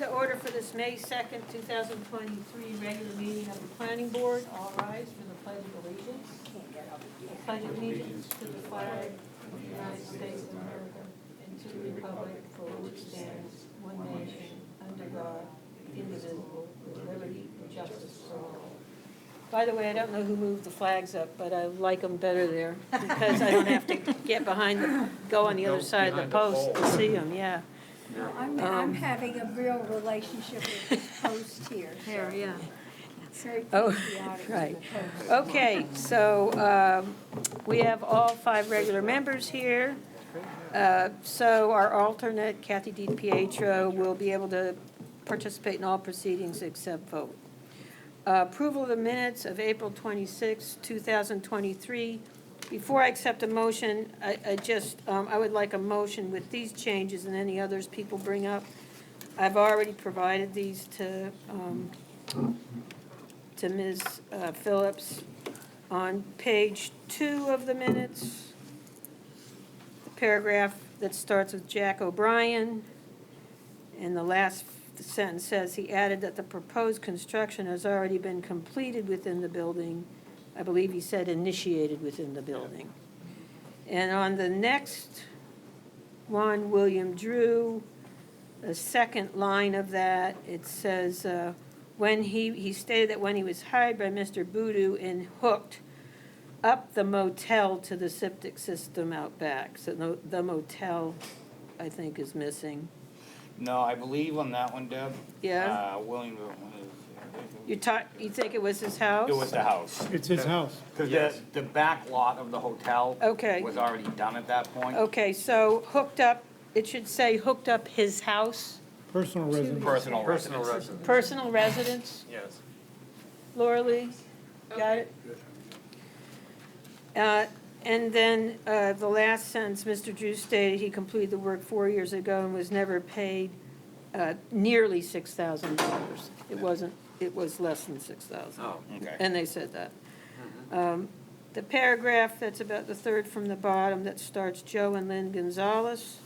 to order for this May 2nd, 2023 regular meeting of the Planning Board. All rise for the Pledge of Allegiance. I pledge allegiance to the flag of the United States of America and to the republic for which it stands, one nation, under God, indivisible, with liberty and justice for all. By the way, I don't know who moved the flags up, but I like them better there because I don't have to get behind them, go on the other side of the post to see them, yeah. I'm having a real relationship with this post here. There, yeah. It's very Oh, patriotic to right. the post. Okay, so we have all 5 regular members here. So our alternate, Kathy DiPietro, will be able to participate in all proceedings except vote. Approval of the minutes of April 26, 2023. Before I accept a motion, I would like a motion with these changes and any others people bring up. I've already provided these to Ms. Phillips. On page 2 of the minutes, the paragraph that starts with Jack O'Brien, and the last sentence says he added that the proposed construction has already been completed within the building. I believe he said initiated within the building. And on the next one, William Drew, the second line of that, it says, when he stated that when he was hired by Mr. Boodoo and hooked up the motel to the septic system out back. So the motel, I think, is missing. No, I believe on that one, Deb. Yeah? William, You think it was his house? it was the house. It's his house. Because the back lot of the hotel Okay. was already done at that point. Okay, so hooked up, it should say hooked up his house, Personal residence. Personal residence. personal residence. Yes. Laura Lee, got it? And then the last sentence, Mr. Drew stated he completed the work 4 years ago and was never paid nearly $6,000. It was less than $6,000. Oh, okay. And they said that. The paragraph that's about the third from the bottom that starts Joe and Lynn Gonzalez.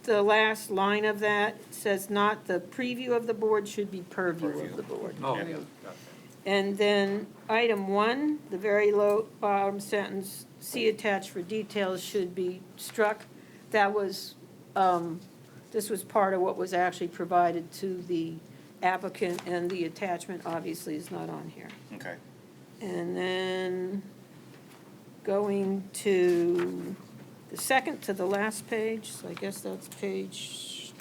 The last line of that says not the preview of the board, should be purview of the board. Oh, Yeah. And then item 1, the very low bottom sentence, see attached for details, should be struck. That was, this was part of what was actually provided to the applicant, and the attachment obviously is not on here. Okay. And then going to the second to the last page, so I guess that's page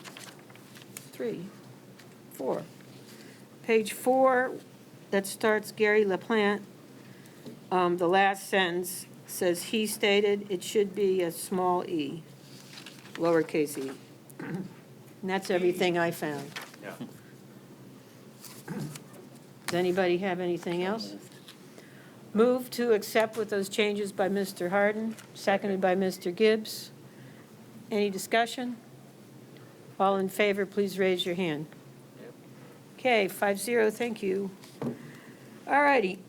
4. Page 4, that starts Gary LaPlante. The last sentence says he stated it should be a small e, lowercase e. And that's everything I found. Yeah. Does anybody have anything else? Move to accept with those changes by Mr. Harden, seconded by Mr. Gibbs. Any discussion? All in favor, please raise your hand. Okay, 5-0, thank you. All righty.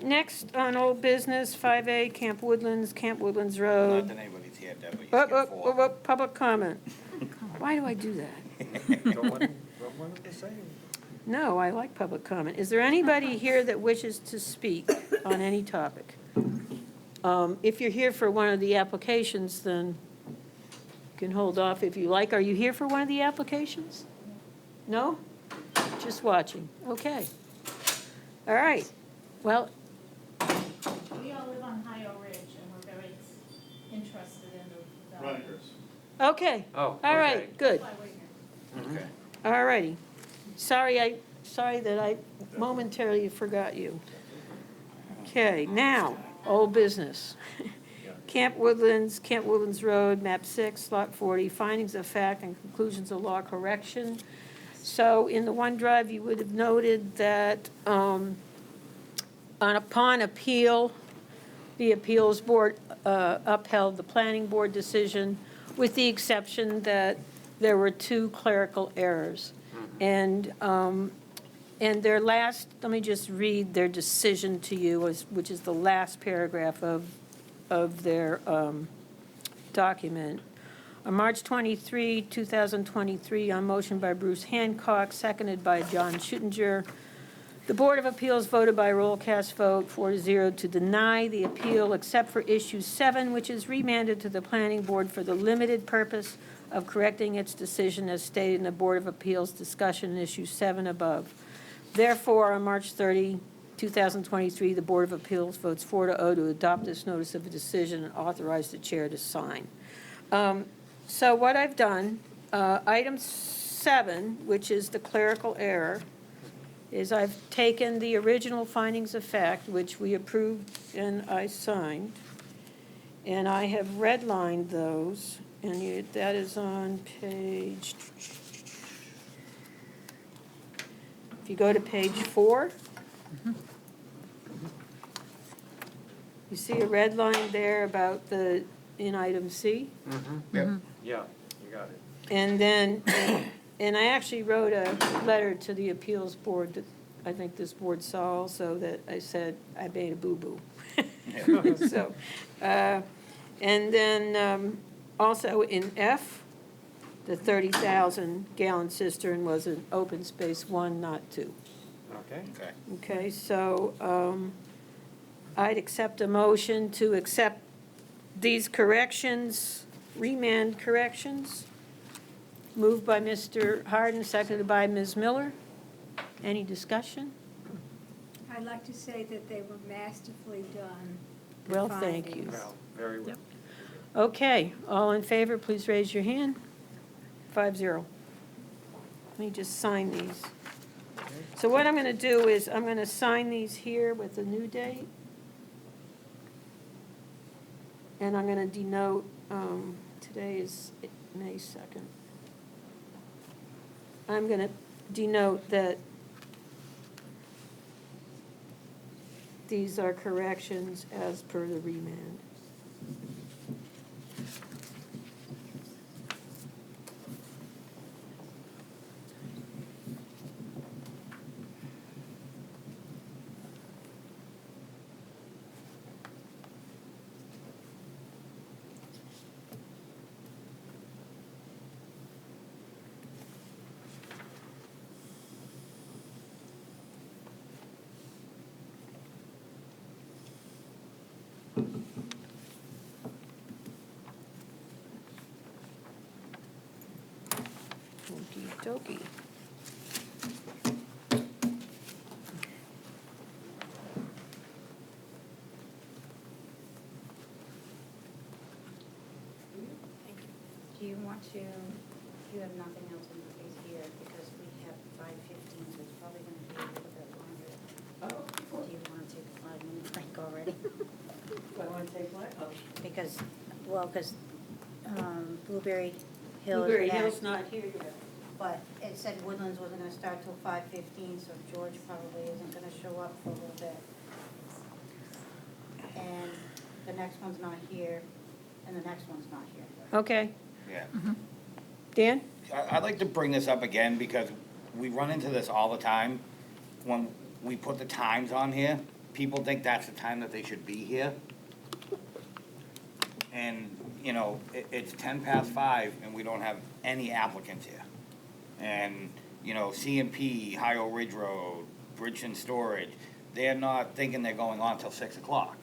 Next on old business, 5A, Camp Woodlands Not Road. that anybody's here, Deb, but you skip 4. Public comment. Why do I do that? Don't want it the same. No, I like public comment. Is there anybody here that wishes to speak on any topic? If you're here for one of the applications, then you can hold off if you like. Are you here for one of the applications? No? Just watching. Okay. All right. Well, We all live on High Ridge, and we're very interested in the development. okay. Oh, All right, good. That's why we're here. Okay. All righty. Sorry that I momentarily forgot you. Okay, now, old business. Camp Woodlands Road, map 6, lot 40, findings of fact and conclusions of law correction. So in the OneDrive, you would have noted that upon appeal, the appeals board upheld the planning board decision with the exception that there were 2 clerical errors. And their last, let me just read their decision to you, which is the last paragraph of their document. On March 23, 2023, on motion by Bruce Hancock, seconded by John Schuttinger, the Board of Appeals voted by roll cast vote 4-0 to deny the appeal except for issue 7, which is remanded to the planning board for the limited purpose of correcting its decision as stated in the Board of Appeals discussion in issue 7 above. Therefore, on March 30, 2023, the Board of Appeals votes 4-0 to adopt this notice of a decision and authorize the chair to sign. So what I've done, item 7, which is the clerical error, is I've taken the original findings of fact, which we approved and I signed, and I have redlined those, and that is on page, if you go to page 4, you see a red line there about in item C? Yep. Yeah, you got it. And then, and I actually wrote a letter to the appeals board that I think this board saw also, that I said I made a boo-boo. So, and then also in F, the 30,000 gallon cistern was an open space 1, not 2. Okay. Okay. Okay, so I'd accept a motion to accept these corrections, remand corrections. Moved by Mr. Harden, seconded by Ms. Miller. Any discussion? I'd like to say that they were masterfully done. the Well, thank you. findings. Well, very well. Yep. Okay, all in favor, please raise your hand. 5-0. Let me just sign these. So what I'm going to do is, I'm going to sign these here with the new date. And I'm going to denote, today is May 2nd. I'm going to denote that these are corrections as per the remand. Okey-dokey. Do you want to, you have nothing else in the case here, because we have 5:15, so it's probably gonna be a little bit longer. Do you want to take a 5-minute break already? Do I want to take what? Oh. Because, well, because Blueberry Hill is Blueberry next. Hill's not here yet. But it said Woodlands wasn't gonna start till 5:15, so George probably isn't gonna show up for a little bit. And the next one's not here, and the next one's not here. Okay, Yeah. Dan? I'd like to bring this up again because we run into this all the time. When we put the times on here, people think that's the time that they should be here. And, you know, it's 5:10 and we don't have any applicants here. And, you know, C&P, Ohio Ridge Road, Bridgton Storage, they're not thinking they're going on till 6 o'clock.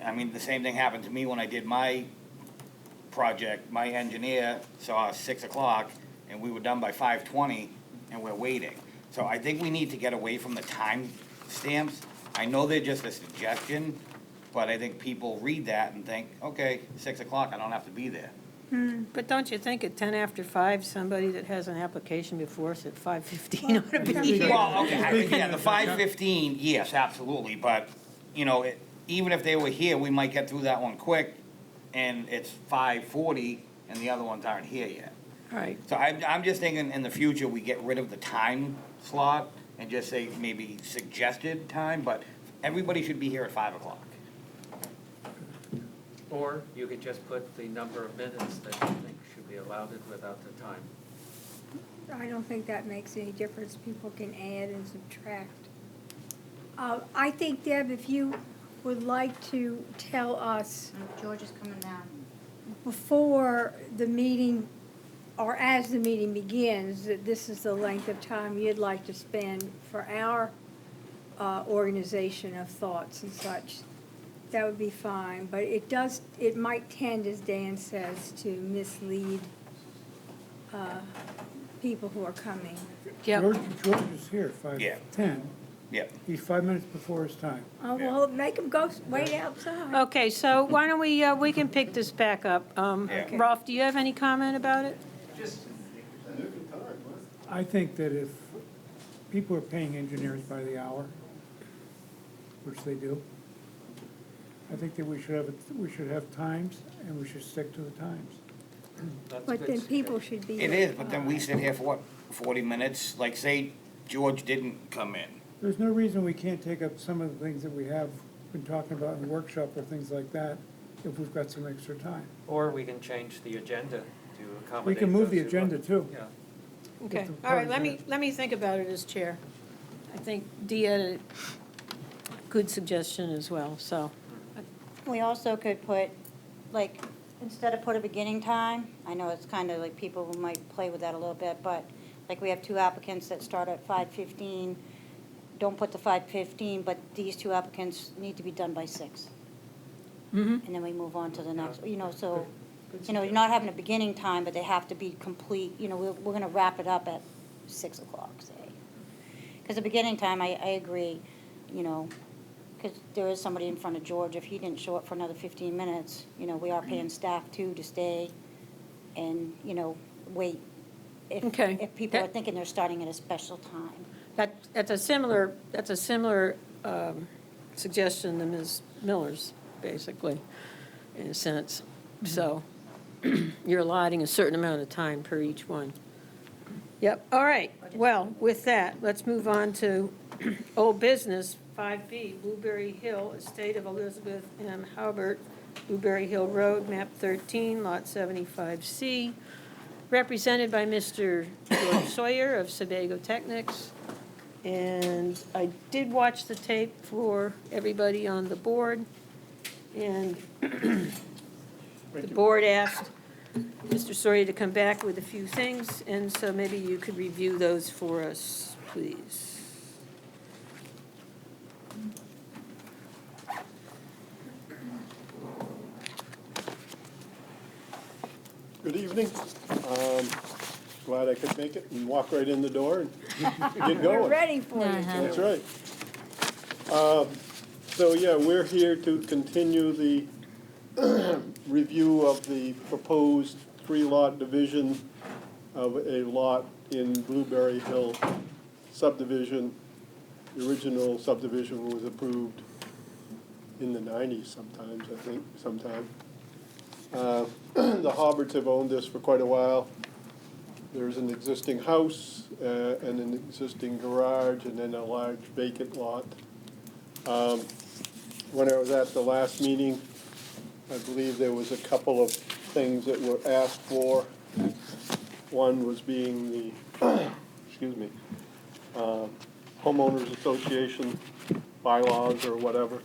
I mean, the same thing happened to me when I did my project. My engineer saw 6 o'clock and we were done by 5:20 and we're waiting. So I think we need to get away from the time stamps. I know they're just a suggestion, but I think people read that and think, okay, 6 o'clock, I don't have to be there. But don't you think at 5:10, somebody that has an application before us at 5:15 ought to be here? Well, okay, yeah, the 5:15, yes, absolutely, but, you know, even if they were here, we might get through that one quick, and it's 5:40, and the other ones aren't here yet. Right. So I'm just thinking in the future, we get rid of the time slot and just say maybe suggested time, but everybody should be here at 5 o'clock. Or you could just put the number of minutes that you think should be allowed without the time. I don't think that makes any difference. People can add and subtract. I think, Deb, if you would like to tell us, George is coming down. before the meeting, or as the meeting begins, that this is the length of time you'd like to spend for our organization of thoughts and such, that would be fine. But it might tend, as Dan says, to mislead people who are coming. Yep. George is here, Yeah. 5:10. Yep. He's 5 minutes before his time. Oh, well, make them go wait outside. Okay, so why don't we can pick this back up. Yeah. Rolf, do you have any comment about it? I think that if people are paying engineers by the hour, which they do, I think that we should have times, and we should stick to the times. That's a But good then people suggestion. should be. It is, but then we sit here for what, 40 minutes? Like, say George didn't come in. There's no reason we can't take up some of the things that we have been talking about in the workshop or things like that if we've got some extra time. Or we can change the agenda to accommodate. We can move the those who agenda want- too. Yeah. Okay, the all right, parties let me think about it as chair. I think Dee had a good suggestion as well, so. We also could put, like, instead of put a beginning time, I know it's kind of like people who might play with that a little bit, but like we have 2 applicants that start at 5:15, don't put the 5:15, but these 2 applicants need to be done by 6. Mhm. And then we move on to the next, you know, so, Good you know, you're not having a beginning time, but they have to be complete, you know, we're gonna wrap it up at 6 o'clock, say. Because the beginning time, I agree, you know, because there is somebody in front of George, if he didn't show up for another 15 minutes, you know, we are paying staff too to stay and, you know, wait. Okay. If people are That- thinking they're starting at a special time. That's a similar suggestion to Ms. Miller's, basically, in a sense. So you're allotting a certain amount of time per each one. Yep, all right. Well, with that, let's move on to old business, 5B, Blueberry Hill, Estate of Elizabeth M. Halbert, Blueberry Hill Road, map 13, lot 75C, represented by Mr. George Sawyer of Sebago Technics. And I did watch the tape for everybody on the board, and the board asked Mr. Sawyer to come back with a few things, and so maybe you could review those for us, please. Good evening. Glad I could make it and walk right in the door and get going. We're ready for you. That's right. So, yeah, we're here to continue the review of the proposed 3-lot division of a lot in Blueberry Hill subdivision. The original subdivision was approved in the 90s sometimes, I think, sometime. The Hobbarts have owned this for quite a while. There's an existing house and an existing garage and then a large vacant lot. When I was at the last meeting, I believe there was a couple of things that were asked for. One was being the, excuse me, homeowners association bylaws or whatever.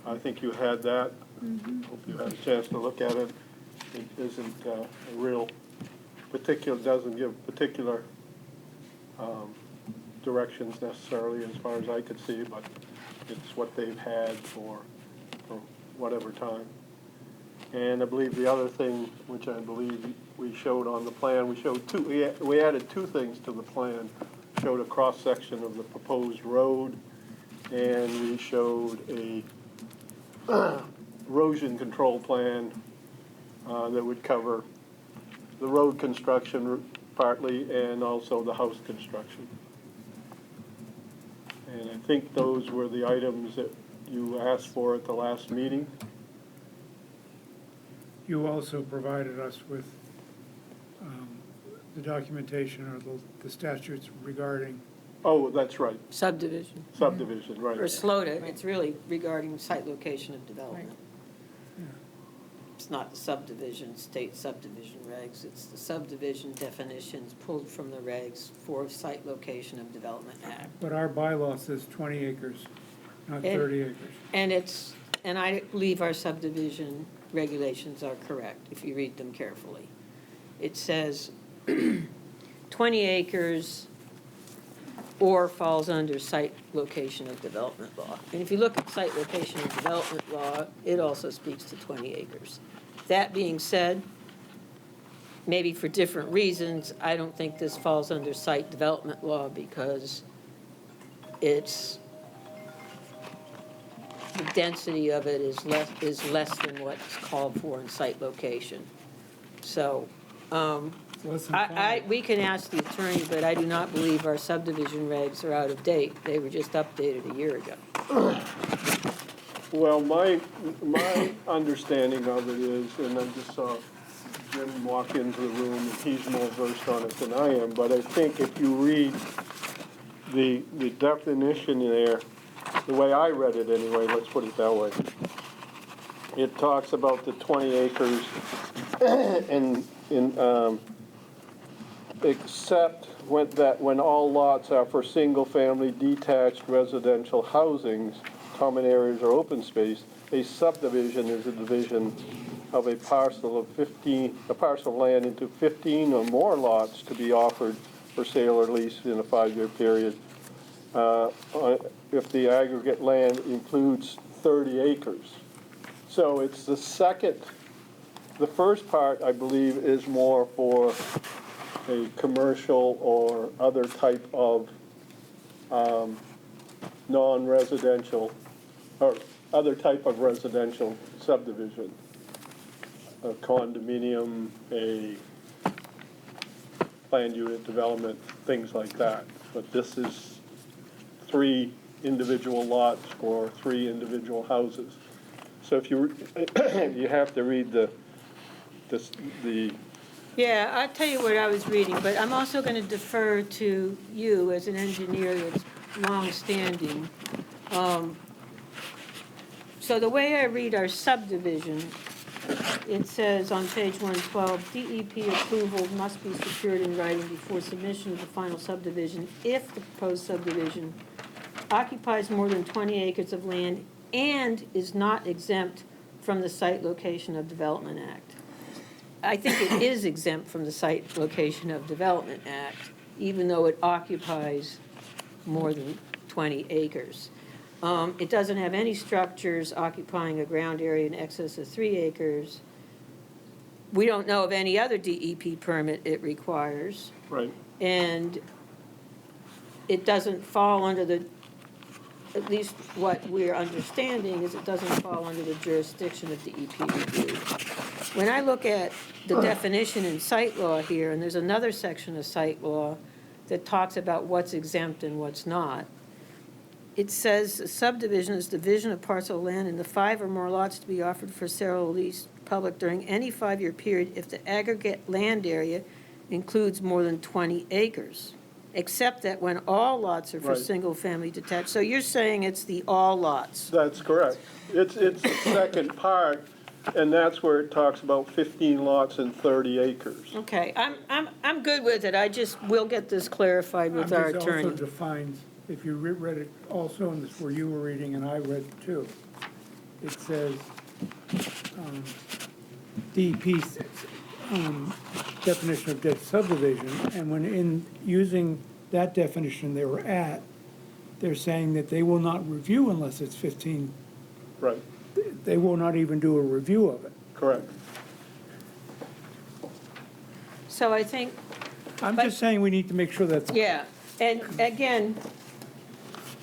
I think you had that. Hope you had a chance to look at it. It isn't a real particular, doesn't give particular directions necessarily as far as I could see, but it's what they've had for whatever time. And I believe the other thing, which I believe we showed on the plan, we showed we added 2 things to the plan. Showed a cross-section of the proposed road, and we showed a erosion control plan that would cover the road construction partly and also the house construction. And I think those were the items that you asked for at the last meeting. You also provided us with the documentation or the statutes regarding, Oh, that's right, Subdivision, subdivision, right. or SLOTA, it's really regarding site location of development. yeah. It's not the subdivision, state subdivision regs, it's the subdivision definitions pulled from the regs for Site Location of Development Act. But our bylaw says 20 acres, not And- 30 acres. And I believe our subdivision regulations are correct, if you read them carefully. It says 20 acres or falls under site location of development law. And if you look at site location of development law, it also speaks to 20 acres. That being said, maybe for different reasons, I don't think this falls under site development law because the density of it is less than what's called for in site location. So, Less than five. we can ask the attorney, but I do not believe our subdivision regs are out of date. They were just updated a year ago. Well, my understanding of it is, and I just saw Jim walk into the room, and he's more versed on it than I am, but I think if you read the definition there, the way I read it anyway, let's put it that way, it talks about the 20 acres and except when all lots are for single-family detached residential housings, common areas or open space, a subdivision is a division of a parcel of land into 15 or more lots to be offered for sale or lease in a 5-year period. If the aggregate land includes 30 acres. So it's the first part, I believe, is more for a commercial or other type of non-residential, or other type of residential subdivision. A condominium, a planned unit development, things like that. But this is 3 individual lots or 3 individual houses. So if you have to read the Yeah, I'll tell you what I was reading, but I'm also going to defer to you as an engineer that's long-standing. So the way I read our subdivision, it says on page 112, DEP approval must be secured in writing before submission of the final subdivision if the proposed subdivision occupies more than 20 acres of land and is not exempt from the Site Location of Development Act. I think it is exempt from the Site Location of Development Act, even though it occupies more than 20 acres. It doesn't have any structures occupying a ground area in excess of 3 acres. We don't know of any other DEP permit it requires. right. And it doesn't fall under at least what we're understanding is it doesn't fall under the jurisdiction of DEP review. When I look at the definition in site law here, and there's another section of site law that talks about what's exempt and what's not, it says a subdivision is division of parcel of land into 5 or more lots to be offered for sale or lease public during any 5-year period if the aggregate land area includes more than 20 acres, except that when all lots are for Right. single-family detached. So you're saying it's the all lots? That's correct. It's the second part, and that's where it talks about 15 lots and 30 acres. Okay, I'm good with it. we'll get this clarified with our It also attorney. defines, if you read it also, and this is where you were reading and I read it too, it says, DEP's definition of dead subdivision, and when in using that definition they're saying that they will not review unless it's 15, Right, they will not even do a review of it. correct. So I think, I'm But- just saying we need to make sure that's. yeah, and again,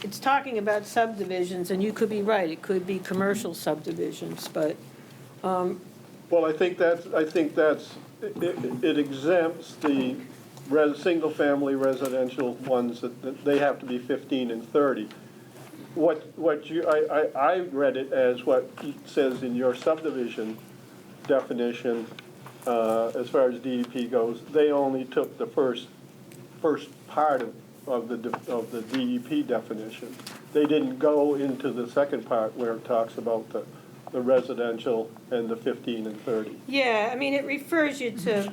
it's talking about subdivisions, and you could be right, it could be commercial subdivisions, but, Well, I think it exempts the single-family residential ones that they have to be 15 and 30. I read it as what it says in your subdivision definition, as far as DEP goes, they only took the first part of the DEP definition. They didn't go into the second part where it talks about the residential and the 15 and 30. yeah, I mean, it refers you to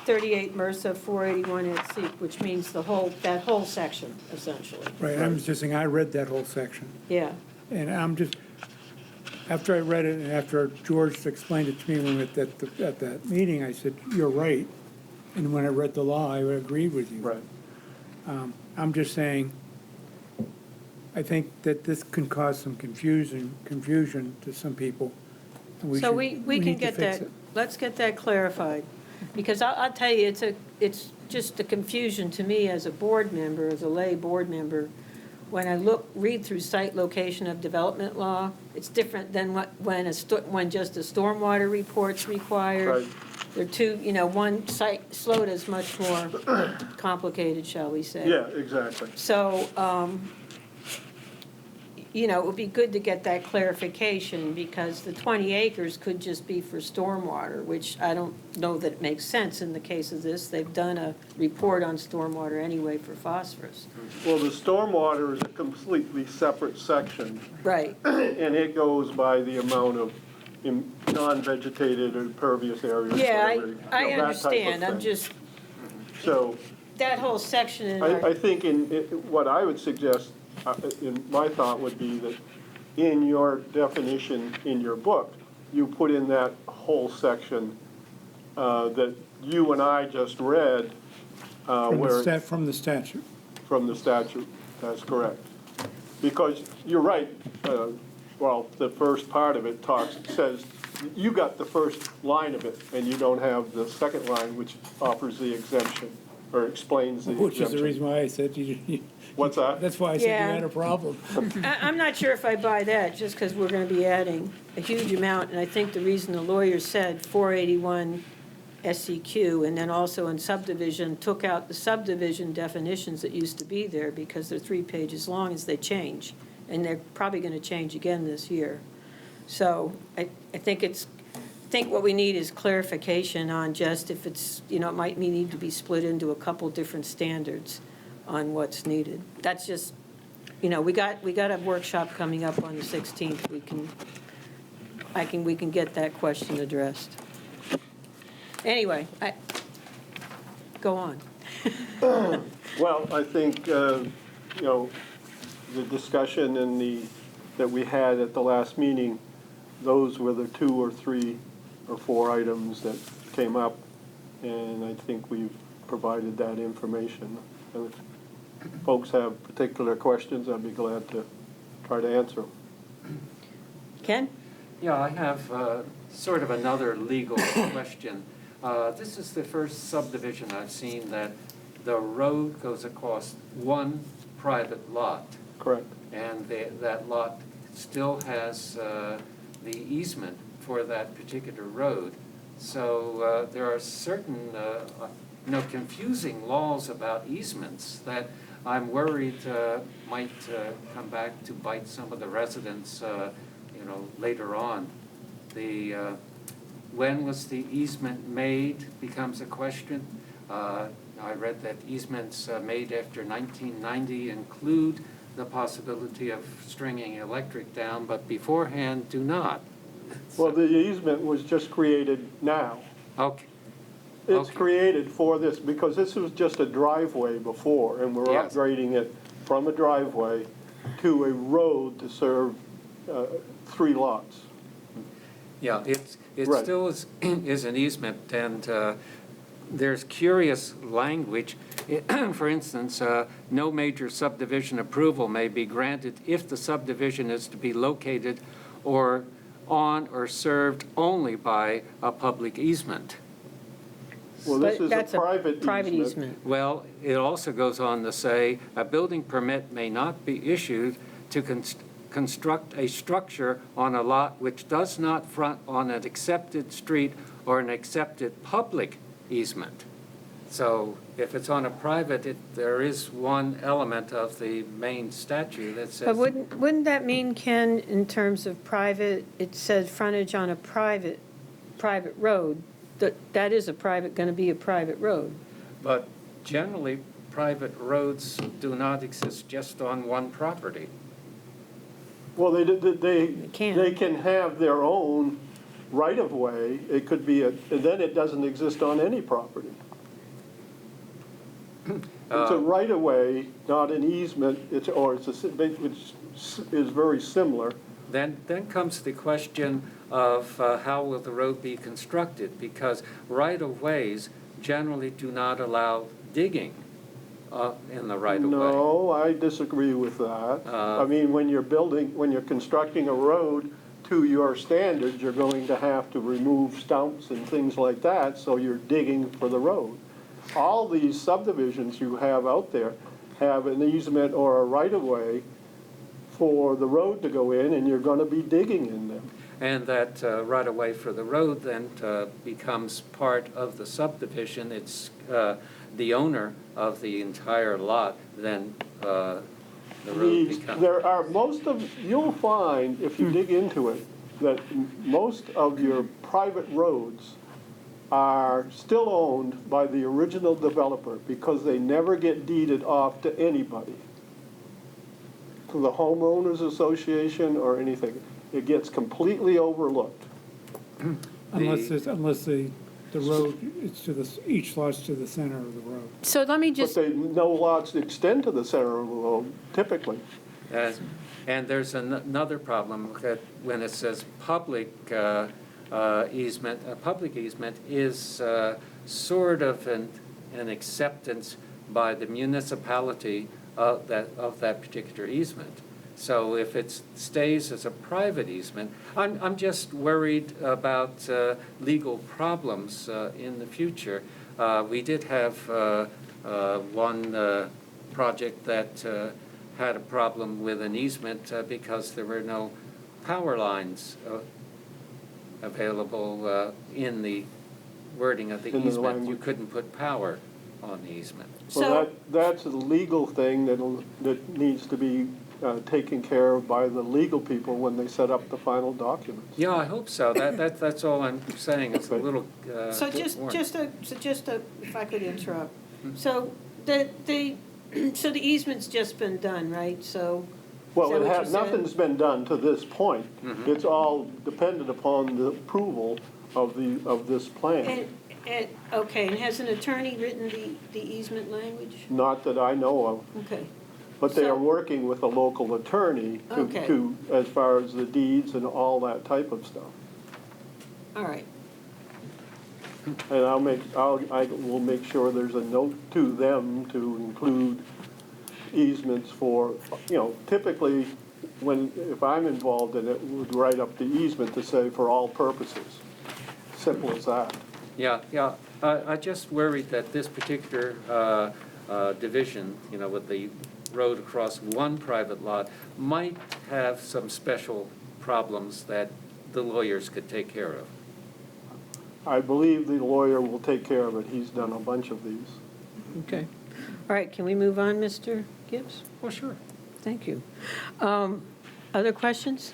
38 MRSA 481 at seek, which means that whole section, essentially. Right, I'm just saying, I read that whole section, Yeah, and I'm just, After I read it and after George explained it to me when at that meeting, I said, you're right. And when I read the law, I agreed with you. Right. I'm just saying, I think that this can cause some confusion to some people. And So should- we can need to get fix that, it. let's get that clarified. Because I'll tell you, it's just a confusion to me as a board member, as a lay board member. When I read through site location of development law, it's different than when just a stormwater report's required. Right. They're two, one site, SLOTA is much more complicated, shall we say. Yeah, exactly. So, it would be good to get that clarification, because the 20 acres could just be for stormwater, which I don't know that it makes sense in the case of this. They've done a report on stormwater anyway for phosphorus. Well, the stormwater is a completely separate section, Right, and it goes by the amount of non-vegetated or impervious areas. yeah, whatever, I that type of understand, I'm thing. just, So, that whole section in I our, think what I would suggest, in my thought would be that in your definition in your book, you put in that whole section that you and I just read, where, From the statute. from the statute, that's correct. Because you're right, well, the first part of it says, you got the first line of it, and you don't have the second line, which offers the exemption, or explains the exemption. Which is the reason why I said you. What's that? That's why I said Yeah. you had a problem. I'm not sure if I buy that, just because we're going to be adding a huge amount, and I think the reason the lawyer said 481 SEQ, and then also in subdivision, took out the subdivision definitions that used to be there, because they're 3 pages long as they change, and they're probably going to change again this year. So I think what we need is clarification on just if it's, it might need to be split into a couple different standards on what's needed. That's just, we got a workshop coming up on the 16th. We can get that question addressed. Anyway, go on. Well, I think, the discussion that we had at the last meeting, those were the 2 or 3 or 4 items that came up, and I think we've provided that information. And if folks have particular questions, I'd be glad to try to answer them. Ken? Yeah, I have sort of another legal question. This is the first subdivision I've seen that the road goes across one private lot, Correct. and that lot still has the easement for that particular road. So there are certain, confusing laws about easements that I'm worried might come back to bite some of the residents, later on. When was the easement made becomes a question. I read that easements made after 1990 include the possibility of stringing electric down, but beforehand do not. Well, the easement was just created now. Okay. It's Okay. created for this, because this was just a driveway before, and we're Yes. upgrading it from a driveway to a road to serve 3 lots. Yeah, it Right. still is an easement, and there's curious language. For instance, no major subdivision approval may be granted if the subdivision is to be located or on or served only by a public easement. Well, this But is that's a private easement. easement. Well, it also goes on to say, a building permit may not be issued to construct a structure on a lot which does not front on an accepted street or an accepted public easement. So if it's on a private, there is one element of the main statute that says. But wouldn't that mean, Ken, in terms of private, it says frontage on a private road, that is going to be a private road? But generally, private roads do not exist just on one property. Well, they can. can have their own right-of-way. It could be and then it doesn't exist on any property. It's a right-of-way, not an easement, which is very similar. Then comes the question of how will the road be constructed? Because right-of-ways generally do not allow digging in the right-of-way. No, I disagree with that. I mean, when you're constructing a road to your standards, you're going to have to remove stumps and things like that, so you're digging for the road. All these subdivisions you have out there have an easement or a right-of-way for the road to go in, and you're gonna be digging in them. And that right-of-way for the road then becomes part of the subdivision. It's the owner of the entire lot, then the road becomes. You'll find, if you dig into it, that most of your private roads are still owned by the original developer because they never get deeded off to anybody, to the homeowners association or anything. It gets completely overlooked. Unless the road, each lot's to the center of the road. So let me just, But no lots extend to the center of the road, typically. And there's another problem that when it says public easement, a public easement is sort of an acceptance by the municipality of that particular easement. So if it stays as a private easement, I'm just worried about legal problems in the future. We did have one project that had a problem with an easement because there were no power lines available in the wording of the In the easement. You language. couldn't put power on the easement. Well, so, that's a legal thing that needs to be taken care of by the legal people when they set up the final documents. Yeah, I hope so. That's all I'm saying. It's a Okay. little. so if I could interrupt. So the easement's just been done, right? So, Well, Is that what you said? nothing's been done to this point. Mhm. It's all dependent upon the approval of this plan. okay, and has an attorney written the easement language? Not that I know of, Okay, but they are So- working with a local attorney Okay. as far as the deeds and all that type of stuff. all right. And I will make sure there's a note to them to include easements for, typically, if I'm involved in it, would write up the easement to say for all purposes. Simple as that. Yeah. I just worried that this particular division, with the road across one private lot, might have some special problems that the lawyers could take care of. I believe the lawyer will take care of it. He's done a bunch of these. Okay. All right, can we move on, Mr. Gibbs? Well, sure. Thank you. Other questions?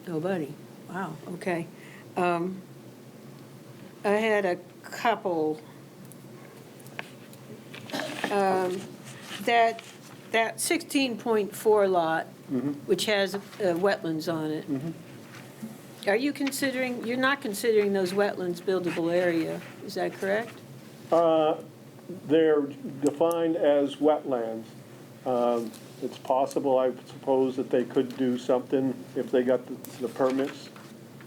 Nobody? Wow, okay. I had a couple. That 16.4 lot, which has wetlands on it, are you considering, you're not considering those wetlands buildable area, is that correct? They're defined as wetlands. It's possible, I suppose, that they could do something if they got the permits.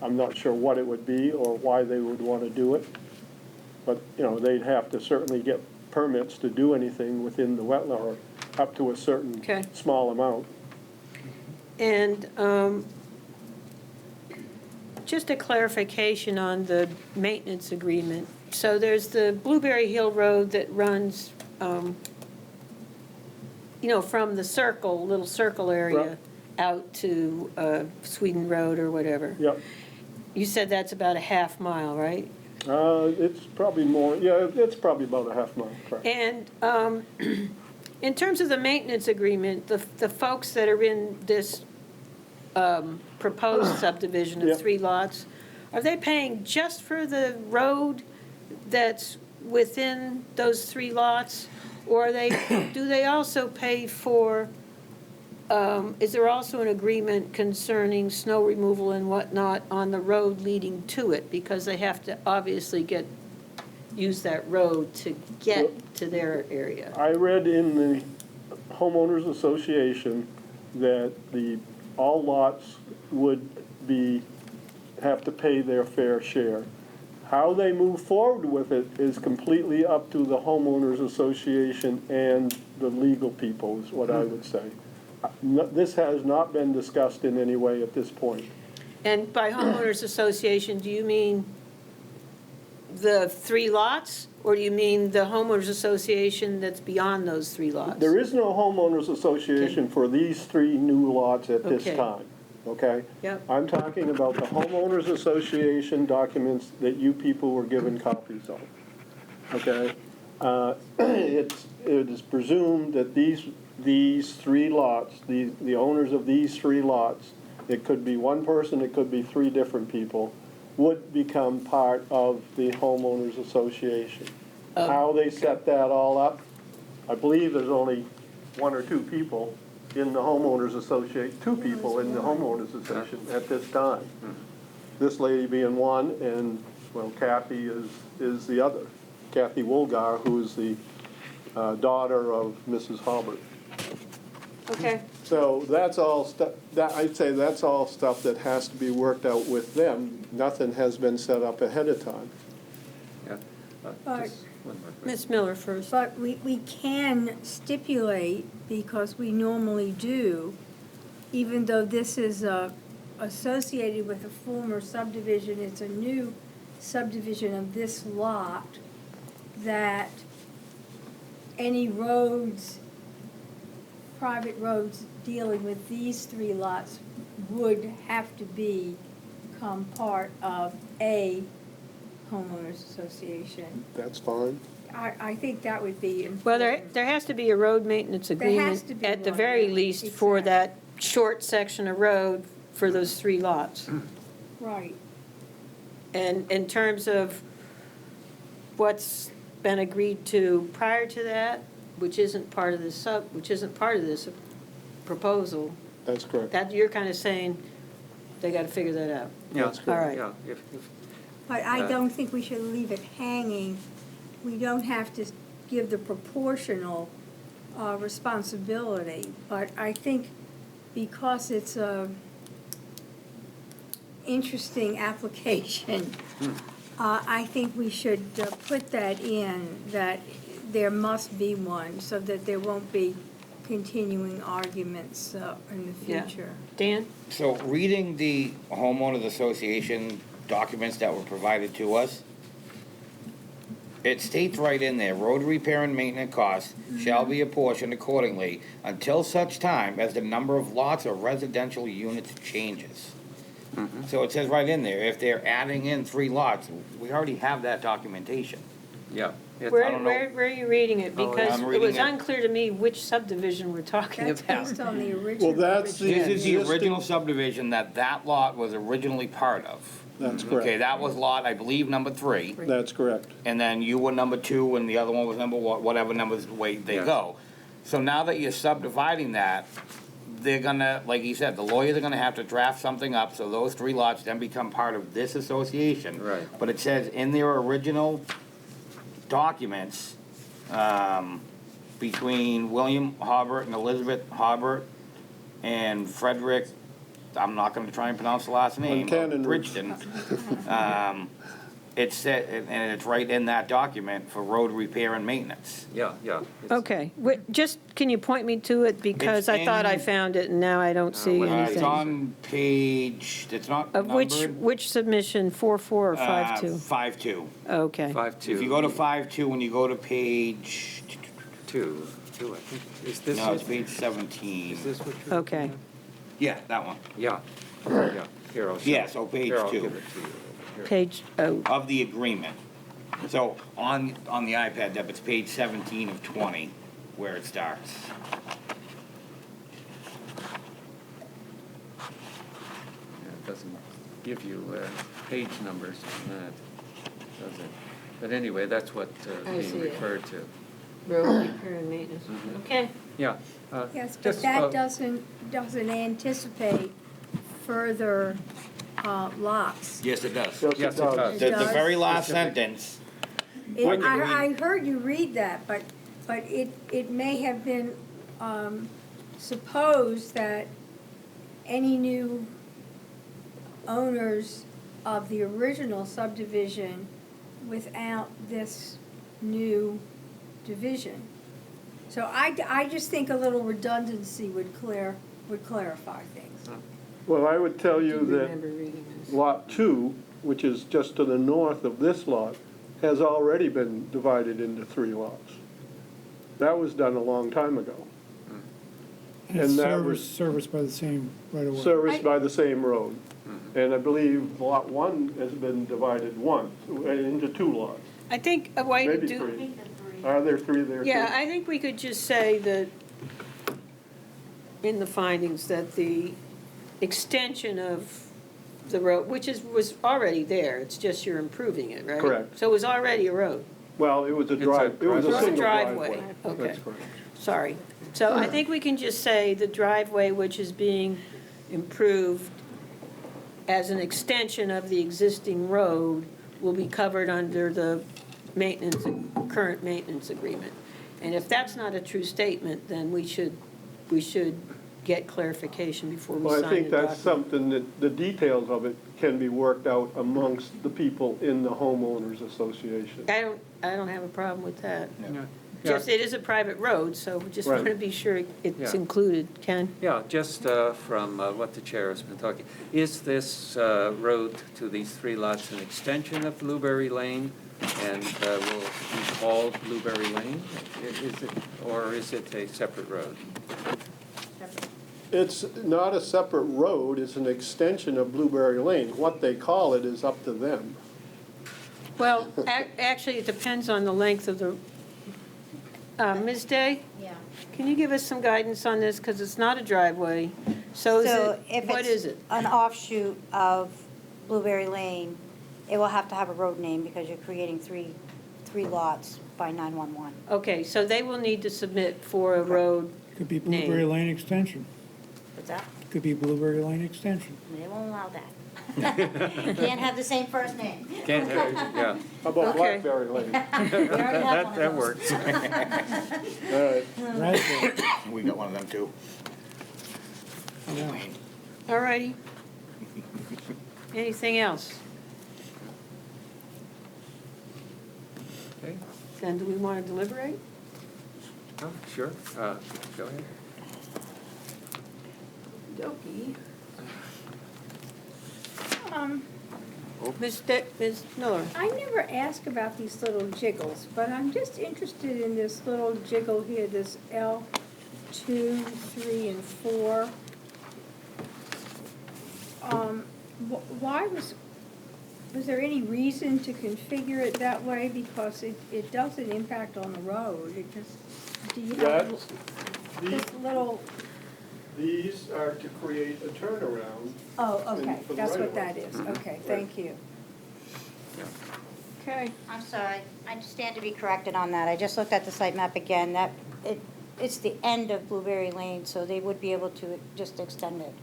I'm not sure what it would be or why they would want to do it. But, they'd have to certainly get permits to do anything within the wetland or up to a certain Okay. small amount. And just a clarification on the maintenance agreement. So there's the Blueberry Hill Road that runs, from the little circle area Right. out to Sweden Road or whatever. Yep. You said that's about a half mile, right? It's probably more, yeah, it's probably about a half mile, correct. And in terms of the maintenance agreement, the folks that are in this proposed subdivision of Yep. 3 lots, are they paying just for the road that's within those 3 lots? Or do they also pay for, is there also an agreement concerning snow removal and whatnot on the road leading to it? Because they have to obviously get use that road to get to their area. I read in the homeowners association that all lots would have to pay their fair share. How they move forward with it is completely up to the homeowners association and the legal people, is what I would say. This has not been discussed in any way at this point. And by homeowners association, do you mean the 3 lots? Or do you mean the homeowners association that's beyond those 3 lots? There is no homeowners association for these 3 new lots at this Okay. time, okay? Yep. I'm talking about the homeowners association documents that you people were given copies of, okay? It is presumed that these 3 lots, the owners of these 3 lots, it could be one person, it could be 3 different people, would become part of the homeowners association. How they set that all up, I believe there's only 1 or 2 people in the homeowners association, 2 people in the homeowners association at this time. This lady being one, and, well, Kathy is the other. Kathy Woolgar, who is the daughter of Mrs. Hobart. Okay. So that's all stuff, I'd say that's all stuff that has to be worked out with them. Nothing has been set up ahead of time. Yeah. But- Just one more question. Ms. Miller first. But we can stipulate, because we normally do, even though this is associated with a former subdivision, it's a new subdivision of this lot, that any roads, private roads dealing with these 3 lots would have to become part of a homeowners association. That's fine. I think that would be important. Well, there has to be a road maintenance There has agreement to be at the one, very yeah, least for exactly. that short section of road for those 3 lots. Right. And in terms of what's been agreed to prior to that, which isn't part of this proposal, That's correct. that you're kind of saying they got to figure that out. Yeah, That's All right. yeah, if, But I don't think we should leave it hanging. We don't have to give the proportional responsibility. But I think because it's a interesting application, I think we should put that in, that there must be one, so that there won't be continuing arguments in the Yeah. future. Dan? So reading the homeowners association documents that were provided to us, it states right in there, road repair and maintenance costs shall be apportioned accordingly until such time as the number of lots or residential units changes. So it says right in there, if they're adding in 3 lots, we already have that documentation. yeah. It's- Where, I don't know. where are you reading it? Oh, Because I'm it reading was it. unclear to me which subdivision we're talking That's about. based on the original. Well, that's the This is the existing- original subdivision that lot was originally part of. That's Okay, correct. that was lot, I believe, number 3. That's correct. And then you were number 2, and the other one was number whatever numbers way they Yes. go. So now that you're subdividing that, they're gonna, like you said, the lawyers are gonna have to draft something up, so those 3 lots then become part of this association. Right. But it says in their original documents, between William Hobart and Elizabeth Hobart and Frederick, I'm not gonna try and pronounce the last name, Buchanan. Bridgton. It said, and it's right in that document for road repair and maintenance. Yeah, yeah. It's- Okay, just, can you point me to it? Because I thought I in- found it and now I don't see well, It's anything. on page, it's not Of numbered. which submission, 4-4 or 5-2? 5-2. Okay. 5-2. If you go to 5-2, when you go to page, 2, I think, is this no, it's it? page 17. Is this what you're? Okay. looking Yeah, that one. at? Yeah, yeah, here, I'll show Yeah, you. so page Here, I'll 2. give it to you over here. Page, oh, Of the agreement. So on the iPad, Deb, it's page 17 of 20, where it starts. Yeah, it doesn't give you page numbers on that, does it? But anyway, that's what I see being it. referred to. road repair and maintenance. Okay. Yeah. Yes, but just, that doesn't anticipate further lots. Yes, it does. Yes, Yes, it it does. does. The does. very last Specific. sentence, I heard you read that, but it may have been supposed that any new owners of the original subdivision without this new division. So I just think a little redundancy would clarify things. Well, I would tell you that Remember reading this. Lot 2, which is just to the north of this lot, has already been divided into 3 lots. That was done a long time ago. And it's And that was- serviced by the same right away. Serviced by the same road. And I believe Lot 1 has been divided once, into 2 lots. I think a way to Maybe do. 3. Are there 3 there too? Yeah, I think we could just say that in the findings that the extension of the road, which was already there, it's just you're improving it, right? Correct. So it was already a road, Well, it was a It's a drive, it was it a was a single driveway, driveway. okay, That's correct. sorry. So I think we can just say the driveway which is being improved as an extension of the existing road will be covered under the current maintenance agreement. And if that's not a true statement, then we should get clarification before we Well, sign I the think that's document. something that, the details of it can be worked out amongst the people in the homeowners association. I don't have a problem with that. Yeah. Just, it is a private road, so we just Right. want to be sure it's Yeah. included. Ken? Yeah, just from what the chair has been talking, is this road to these 3 lots an extension of Blueberry Lane? And will it be called Blueberry Lane? Is it, or is it a separate road? It's not a separate road, it's an extension of Blueberry Lane. What they call it is up to them. Well, actually, it depends on the length of the, Ms. Day, Yeah. can you give us some guidance on this? Because it's not a driveway. So what is it? An offshoot of Blueberry Lane, it will have to have a road name because you're creating three lots by 911. Okay, so they will need to submit for a road. Could be Blueberry Lane Extension. What's that? Could be Blueberry Lane Extension. They won't allow that. Can't have the same first name. Can't, yeah, How about Okay. Blackberry Lane? We already have one of that those. works. All right. Raspberry. We got one of them too. Yeah. All righty. Anything else? Okay, Then do we want to deliberate? oh, sure, go ahead. Okey. Um, Ms. Miller? I never ask about these little jiggles, but I'm just interested in this little jiggle here, this L2, 3, and 4. Why was there any reason to configure it that way? Because it doesn't impact on the road, it just, do you have That's, this little, these are to create a turnaround. oh, okay, for the that's what right-of-way. that is, okay, thank you. Okay. I'm sorry, I stand to be corrected on that. I just looked at the site map again, it's the end of Blueberry Lane, so they would be able to just extend it.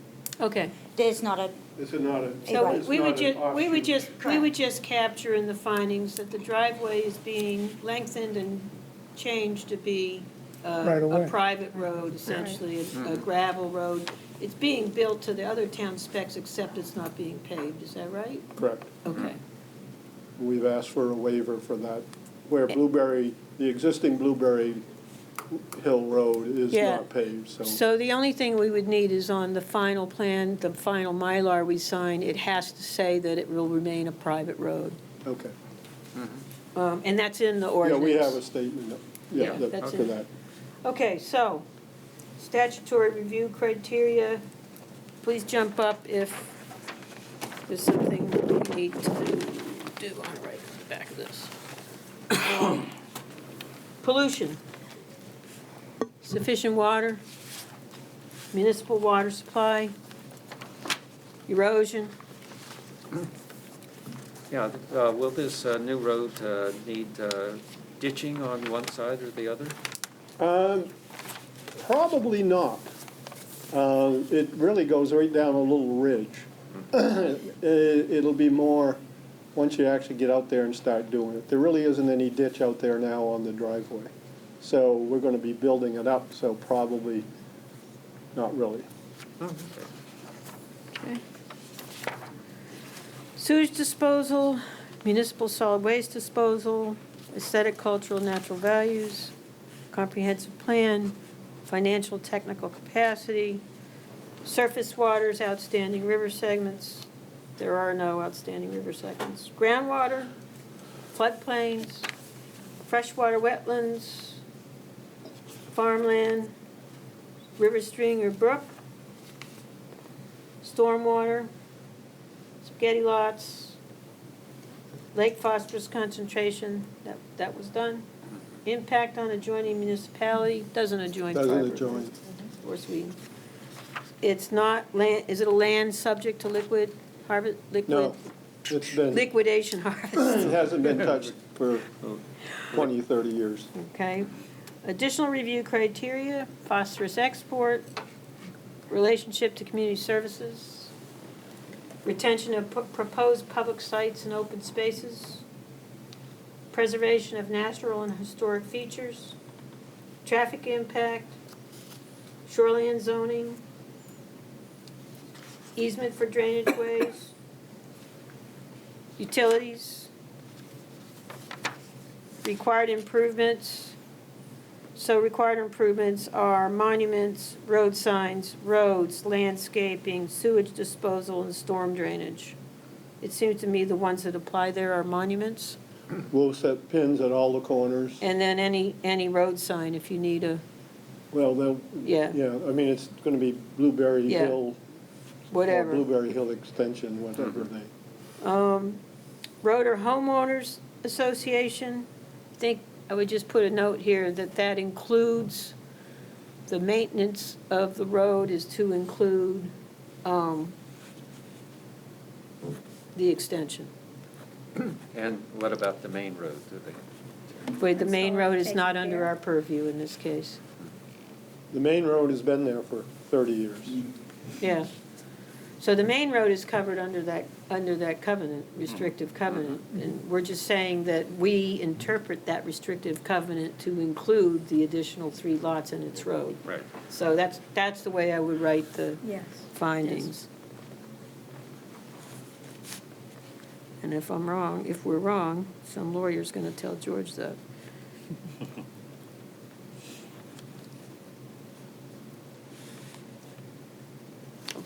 Okay. It's not a, This is not a, So Right. it's we not would an just, we would offshoot. just capture in the findings that the driveway is being lengthened and changed to be Right a away. private road, essentially, a gravel road. It's being built to the other town specs, except it's not being paved, is that right? Correct. Okay. We've asked for a waiver for that, where Blueberry, the existing Blueberry Hill Road is Yeah. not paved, so. So the only thing we would need is on the final plan, the final Mylar we sign, it has to say that it will remain a private road. Okay. And that's in the Yeah, ordinance. we have a statement, Yeah, yeah, that's for it. that. Okay, so statutory review criteria, please jump up if there's something we need to do on the right back of this. Pollution. Sufficient water, municipal water supply, erosion. Yeah, will this new road need ditching on one side or the other? Probably not. It really goes right down a little ridge. It'll be more once you actually get out there and start doing it. There really isn't any ditch out there now on the driveway. So we're gonna be building it up, so probably not really. Oh, okay. Okay. Sewage disposal, municipal solid waste disposal, aesthetic, cultural, natural values, comprehensive plan, financial, technical capacity, surface waters, outstanding river segments. There are no outstanding river segments. Groundwater, floodplains, freshwater wetlands, farmland, river, stream, or brook, stormwater, spaghetti lots, lake phosphorus concentration, that was done. Impact on adjoining municipality, doesn't adjoin Doesn't Carver. adjoin. Of course, it's not land, is it a land subject to liquid harvest, No, it's been, it liquidation harvest? hasn't been touched for 20, 30 years. Okay. Additional review criteria, phosphorus export, relationship to community services, retention of proposed public sites and open spaces, preservation of natural and historic features, traffic impact, shoreline zoning, easement for drainage ways, utilities, required improvements. So required improvements are monuments, road signs, roads, landscaping, sewage disposal, and storm drainage. It seems to me the ones that apply there are monuments, We'll set pins at all the corners. and then any road sign if you need a, Well, they'll, yeah, yeah, I mean, it's gonna be Blueberry Yeah. Hill. whatever. Or Blueberry Hill Extension, whatever they. Road or homeowners association, I think I would just put a note here that includes, the maintenance of the road is to include, the extension. And what about the main road? Do they? But the main road is not Taken under care our of. purview in this case. The main road has been there for 30 years. Yeah. So the main road is covered under that covenant, restrictive covenant. And we're just saying that we interpret that restrictive covenant to include the additional 3 lots in its road. Right. So that's the way I would write the Yes. findings. And if I'm wrong, if we're wrong, some lawyer's gonna tell George that.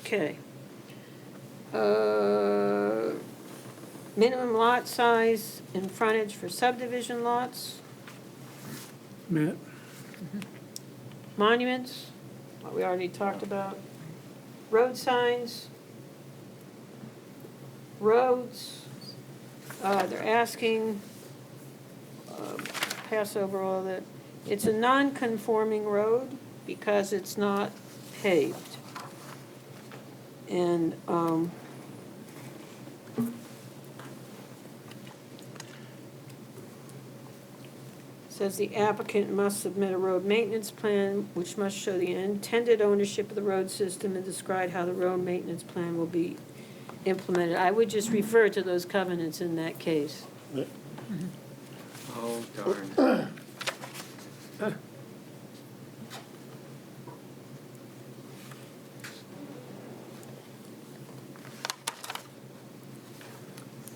Okay. Minimum lot size and frontage for subdivision lots, Matt? monuments, what we already talked about, road signs, roads, they're asking, pass over all that, it's a non-conforming road because it's not paved. And, says the applicant must submit a road maintenance plan, which must show the intended ownership of the road system and describe how the road maintenance plan will be implemented. I would just refer to those covenants in that case. Oh, darn.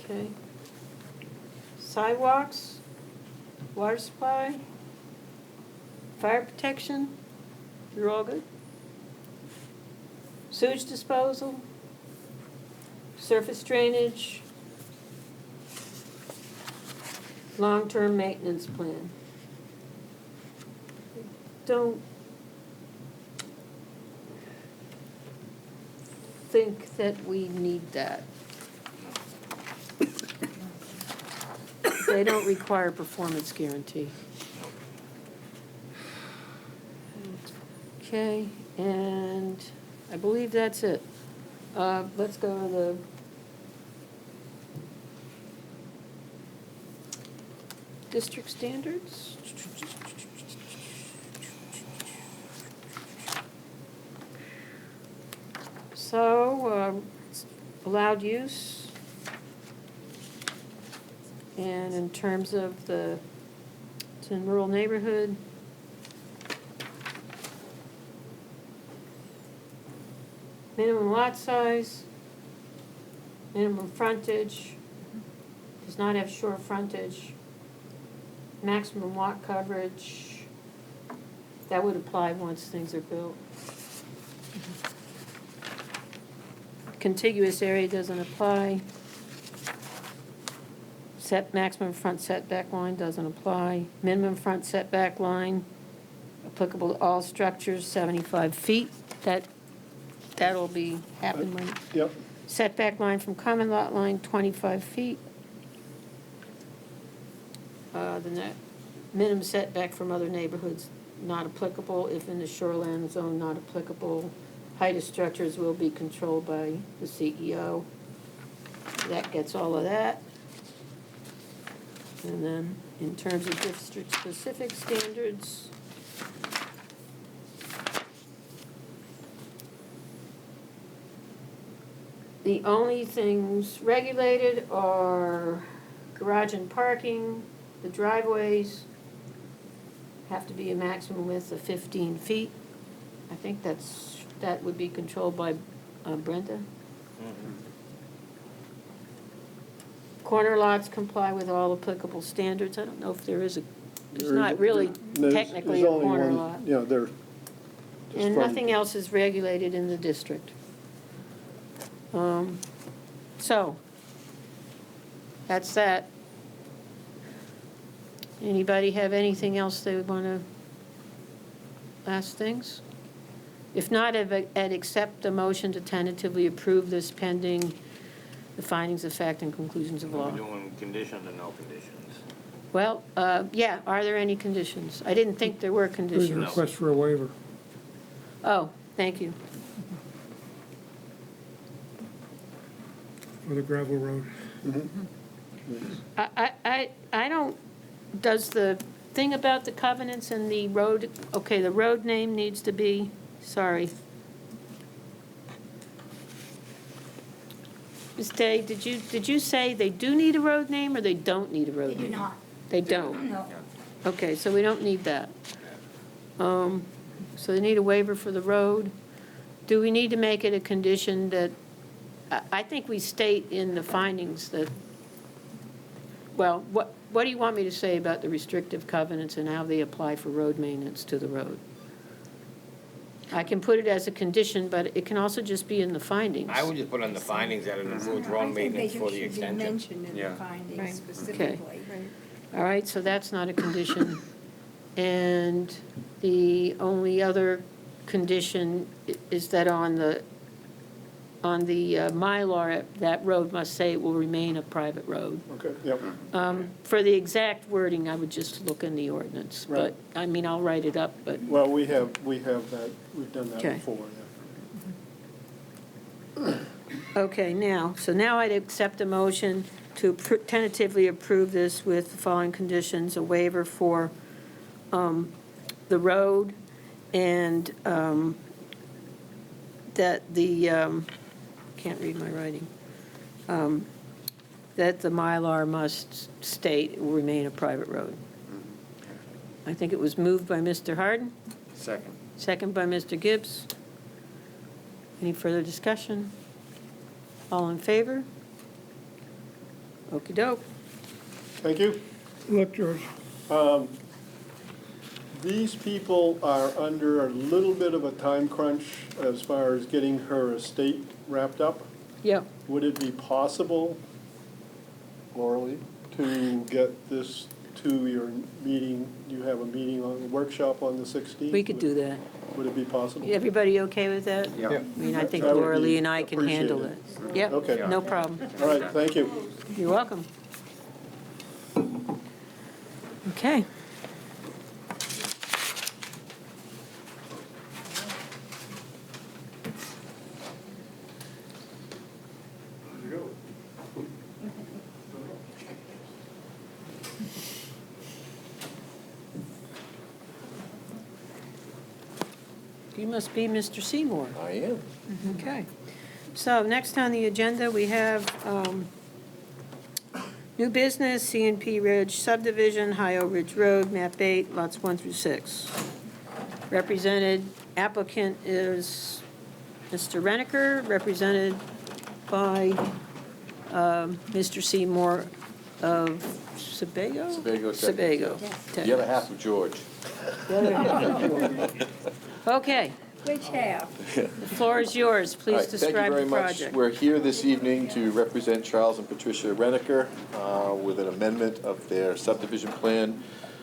Okay. Sidewalks, water supply, fire protection, you're all good? Sewage disposal, surface drainage, long-term maintenance plan. Don't think that we need that. They don't require performance guarantee. Okay, and I believe that's it. Let's go to the district standards. So, allowed use. And in terms of it's in rural neighborhood. Minimum lot size, minimum frontage, does not have shore frontage, maximum lot coverage, that would apply once things are built. Contiguous area doesn't apply. Maximum front setback line doesn't apply. Minimum front setback line, applicable to all structures, 75 feet. That'll be happen when. Yep. Setback line from common lot line, 25 feet. The minimum setback from other neighborhoods, not applicable. If in the shoreline zone, not applicable. Height of structures will be controlled by the CEO. That gets all of that. And then, in terms of district-specific standards, the only things regulated are garage and parking, the driveways have to be a maximum width of 15 feet. I think that would be controlled by Brenda. Corner lots comply with all applicable standards. I don't know if there's not really technically a corner lot. Yeah, they're. And nothing else is regulated in the district. So, that's that. Anybody have anything else they would want to, last things? If not, I'd accept the motion to tentatively approve this pending the findings of fact and conclusions of law. We're doing conditions and no conditions. Well, yeah, are there any conditions? I didn't think there were There's a conditions. request for a waiver. Oh, thank you. For the gravel road. I don't, does the thing about the covenants and the road, okay, the road name needs to be, sorry. Ms. Day, did you say they do need a road name or they don't need a road They name? do not. They don't? No. Okay, so we don't need that. So they need a waiver for the road. Do we need to make it a condition that, I think we state in the findings that, well, what do you want me to say about the restrictive covenants and how they apply for road maintenance to the road? I can put it as a condition, but it can also just be in the findings. I would just put on the findings that it includes road maintenance for the I think they should be extension. mentioned in Yeah. the findings Right. specifically. All right, so that's not a condition. And the only other condition is that on the Mylar, that road must say it will remain a private road. Okay, yep. For the exact wording, I would just look in the ordinance. But, Right. I mean, I'll write it up, but, Well, we have that, we've done that Okay. before, yeah. okay, now I'd accept a motion to tentatively approve this with the following conditions: a waiver for the road, and that the, can't read my writing, that the Mylar must state it will remain a private road. I think it was moved by Mr. Harden, Second. second by Mr. Gibbs. Any further discussion? All in favor? Okey-doke. Thank you. Look, George, These people are under a little bit of a time crunch as far as getting her estate wrapped up. Yeah. Would it be possible, Lauralee, to get this to your meeting? You have a meeting on, a workshop on the 16th? We could do that. Would it be possible? Everybody okay with that? Yeah. I mean, I think That would Laura be Lee and I can handle it. appreciated. Yep, Okay. no problem. All right, thank you. You're welcome. Okay. You must be Mr. Seymour. I am. Okay. So next on the agenda, we have New business, CNP Ridge subdivision, High Ridge Road, map 8, lots 1 through 6. Represented applicant is Mr. Reniker, represented by Mr. Seymour of Sebago? Sebago, Texas. Sebago, The other half of George. Okay, Which half? the floor is yours. All Please right, describe the Thank you very much. project. We're here this evening to represent Charles and Patricia Reniker with an amendment of their subdivision plan,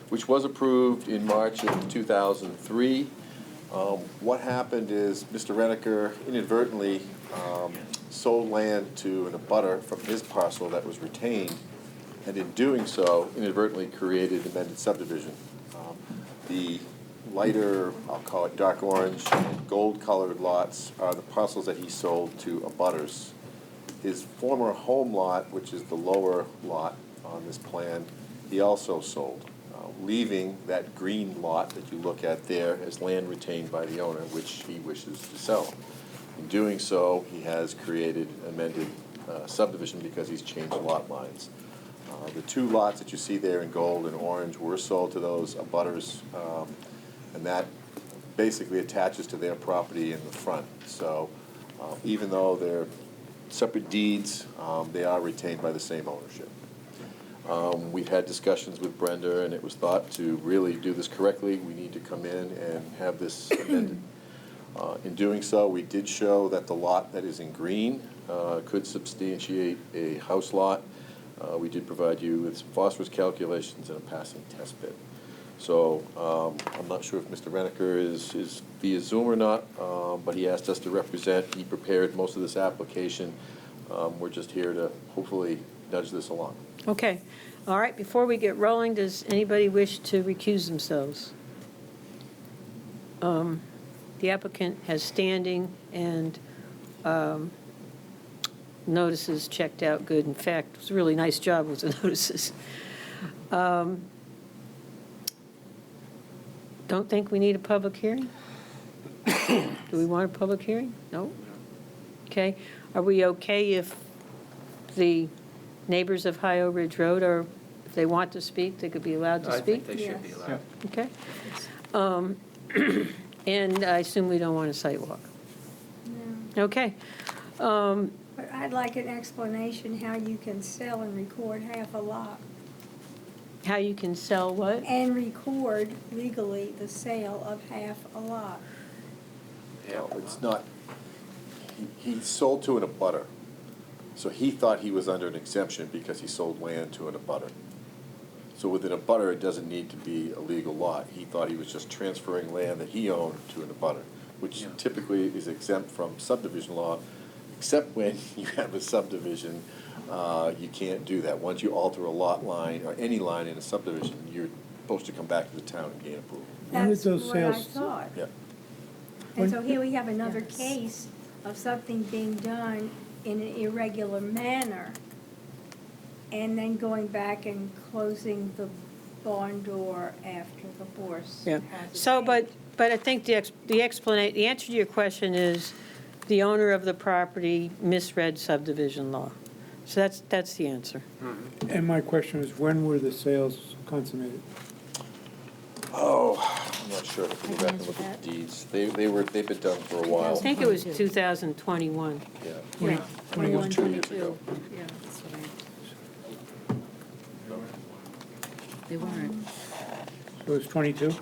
which was approved in March of 2003. What happened is Mr. Reniker inadvertently sold land to an abutter from his parcel that was retained, and in doing so, inadvertently created amended subdivision. The lighter, I'll call it dark orange, and gold-colored lots are the parcels that he sold to abutters. His former home lot, which is the lower lot on this plan, he also sold, leaving that green lot that you look at there as land retained by the owner, which he wishes to sell. In doing so, he has created amended subdivision because he's changed lot lines. The two lots that you see there in gold and orange were sold to those abutters, and that basically attaches to their property in the front. So even though they're separate deeds, they are retained by the same ownership. We've had discussions with Brenda, and it was thought to really do this correctly, we need to come in and have this amended. In doing so, we did show that the lot that is in green could substantiate a house lot. We did provide you with some phosphorus calculations and a passing test pit. So I'm not sure if Mr. Reniker is via Zoom or not, but he asked us to represent. He prepared most of this application. We're just here to hopefully nudge this along. Okay, all right, before we get rolling, does anybody wish to recuse themselves? The applicant has standing and notices checked out good. In fact, it was a really nice job with the notices. Don't think we need a public hearing? Do we want a public hearing? No? Okay. Are we okay if the neighbors of High Ridge Road are, if they want to speak, they could be allowed to I speak? think they should be allowed. Okay. And I assume we don't want a site walk? No. Okay. But I'd like an explanation how you can sell and record half a lot. How you can sell what? And record legally the sale of half a lot. No, it's not, he sold to an abutter. So he thought he was under an exemption because he sold land to an abutter. So with an abutter, it doesn't need to be a legal lot. He thought he was just transferring land that he owned to an abutter, which typically is exempt from subdivision law, except when you have a subdivision, you can't do that. Once you alter a lot line or any line in a subdivision, you're supposed to come back to the town and gain approval. When did That's those what I sales- thought. Yeah. And so here we have another case of something being done in an irregular manner, and then going back and closing the barn door after the horse Yeah. has So, escaped. but I think the answer to your question is the owner of the property misread subdivision law. So that's the answer. And my question is, when were the sales consummated? Oh, I'm not sure. If we go back and look at the deeds. They've been done for a I while. think it was 2021. Yeah. Yeah. It was 2 years ago. Yeah, that's what they weren't. So it's 22?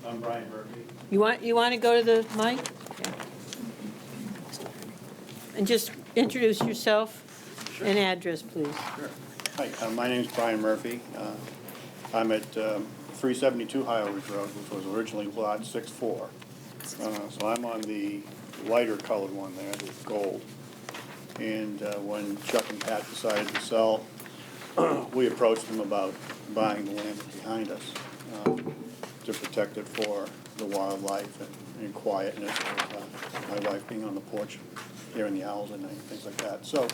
I'm Brian Murphy. You want to go to the mic? And just introduce yourself and address, please. Hi, my name's Brian Murphy. I'm at 372 High Ridge Road, which was originally lot 6-4. So I'm on the lighter colored one there, the gold. And when Chuck and Pat decided to sell, we approached them about buying the land behind us to protect it for the wildlife and quietness of my wife being on the porch, hearing the owls at night, things like that. So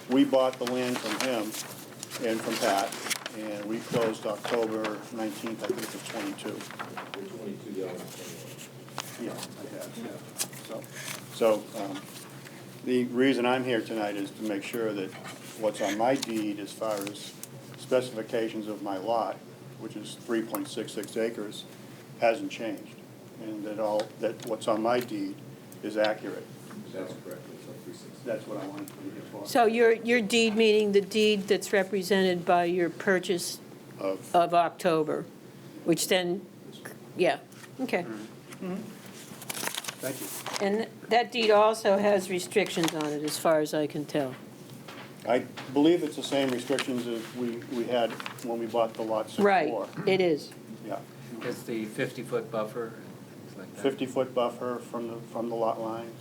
we bought the land from him and from Pat, and we closed October 19th, I think it was 22. Yeah, I guess, yeah. So the reason I'm here tonight is to make sure that what's on my deed as far as specifications of my lot, which is 3.66 acres, hasn't changed. And that what's on my deed is accurate. That's correct. It's on 360. That's what I wanted to get for. So your deed, meaning the deed that's represented by your purchase of October, which then, yeah, okay. Thank you. And that deed also has restrictions on it, as far as I can tell. I believe it's the same restrictions as we had when we bought the lot 6-4. Right, it is. Yeah, It's the 50-foot buffer, things like that. 50-foot buffer from the lot lines.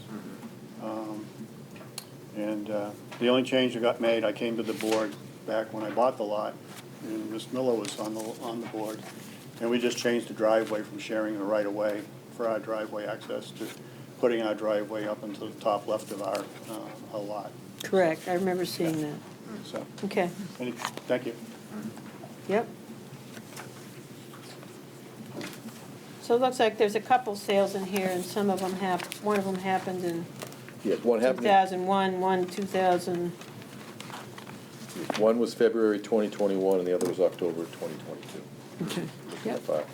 And the only change that got made, I came to the board back when I bought the lot, and Ms. Miller was on the board, and we just changed the driveway from sharing the right-of-way for our driveway access to putting our driveway up into the top left of our lot. Correct, I remember seeing that. So, Okay, thank you. yep. So it looks like there's a couple sales in here, and some of them one of them happened in Yeah, one happened, 2001, one 2000, one was February 2021 and the other was October 2022. okay, Looking at yep. file.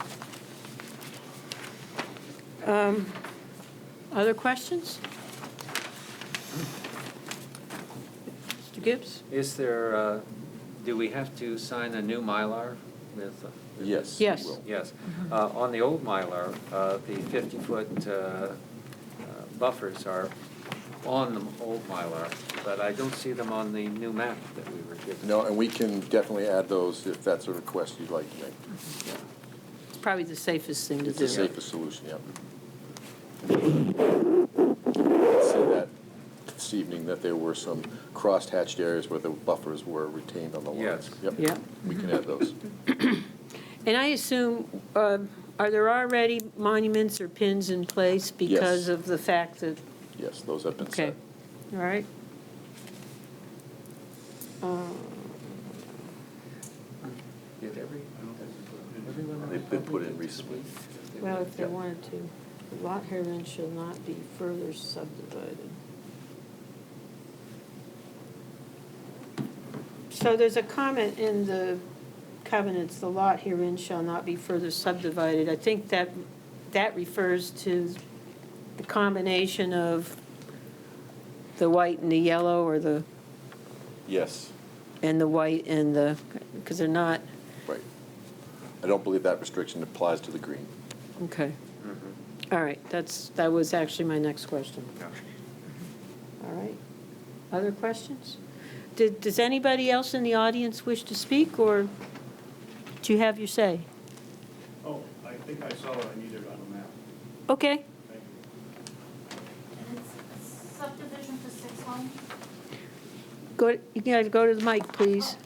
Other questions? Mr. Gibbs? Is there, do we have to sign a new Mylar with? Yes. Yes. we will. Yes. On the old Mylar, the 50-foot buffers are on the old Mylar, but I don't see them on the new map that we were given. No, and we can definitely add those if that's a request you'd like to make. It's probably the safest thing to It's do. the safest solution, yeah. I see that this evening, that there were some crosshatched areas where the buffers were retained on the lines. Yes. Yep. Yep. We can add those. And I assume, are there already monuments or pins in place because Yes. of the fact that, Yes, those have been okay, set. all right? Did everyone? They've been put in recently. Well, if they Yep. wanted to, the lot herein shall not be further subdivided. So there's a comment in the covenants, the lot herein shall not be further subdivided. I think that refers to the combination of the white and the yellow, or Yes, and the white and the, because they're not, right. I don't believe that restriction applies to the green. okay. All right, that was actually my next question. All right. Other questions? Does anybody else in the audience wish to speak, or do you have your say? Oh, I think I saw what I needed on the map. Okay. Thank you. And it's a subdivision for 6 homes? You gotta go to the mic, please.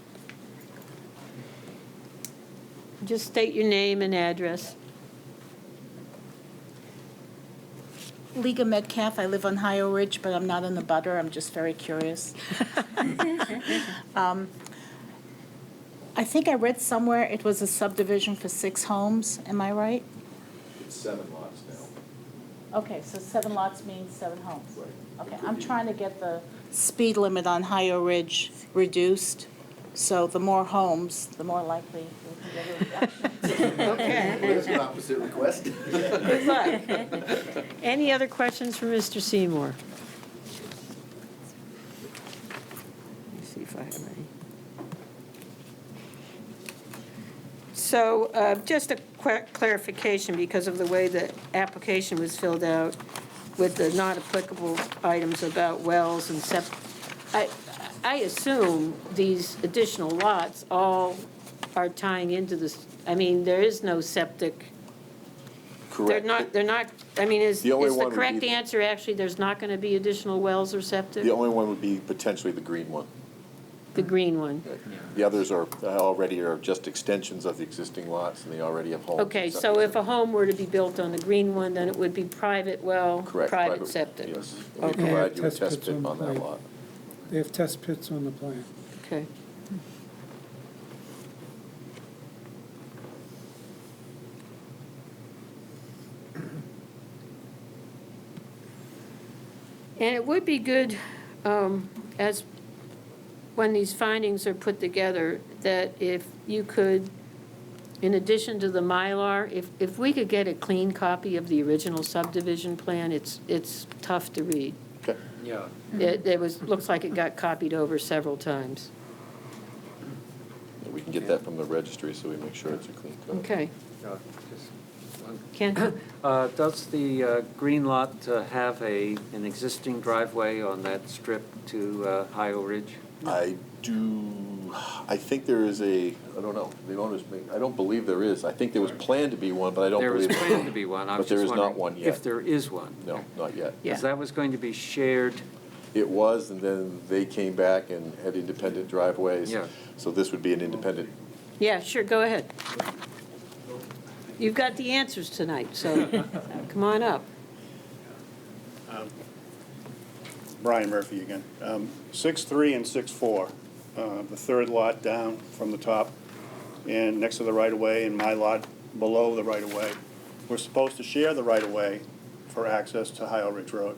Just state your name and address. Liga Metcalf, I live on Ohio Ridge, but I'm not in the butter, I'm just very curious. I think I read somewhere it was a subdivision for 6 homes, am I right? It's 7 lots now. Okay, so 7 lots means 7 homes. Right. Okay, I'm trying to get the speed limit on Ohio Ridge reduced, so the more homes, the more likely we can get a reduction. Okay. There's an opposite request. Good luck. Any other questions for Mr. Seymour? Let me see if I have any. So just a clarification, because of the way the application was filled out with the not applicable items about wells and I assume these additional lots all are tying into this, I mean, there is no septic. Correct. They're not, I mean, is The only the one would correct be- answer actually, there's not going to be additional wells or septic? The only one would be potentially the green one. The green one. The others are already just extensions of the existing lots, and they already have homes. Okay, and so septic. if a home were to be built on the green one, then it would be private well, Correct. private septic? Yes. And we Okay. provide you a Test test pits pit on the on that plan. lot. They have test pits on the plan. Okay. And it would be good, as when these findings are put together, that if you could, in addition to the Mylar, if we could get a clean copy of the original subdivision plan, it's tough to read. Okay. Yeah. Looks like it got copied over several times. We can get that from the registry, so we make sure it's a clean copy. Okay. Just one. Ken? Does the green lot have an existing driveway on that strip to Ohio Ridge? I think there is I don't know, the owners I don't believe there is. I think there was planned to be one, but I don't There was believe. planned to be one. I was But there just is not wondering one yet. if there is one. No, not yet. Yeah. Because that was going to be shared. It was, and then they came back and had independent driveways. Yeah. So this would be an independent. Yeah, sure, go ahead. You've got the answers tonight, so come on up. Brian Murphy again. 6-3 and 6-4, the third lot down from the top and next to the right-of-way and my lot below the right-of-way. We're supposed to share the right-of-way for access to Ohio Ridge Road.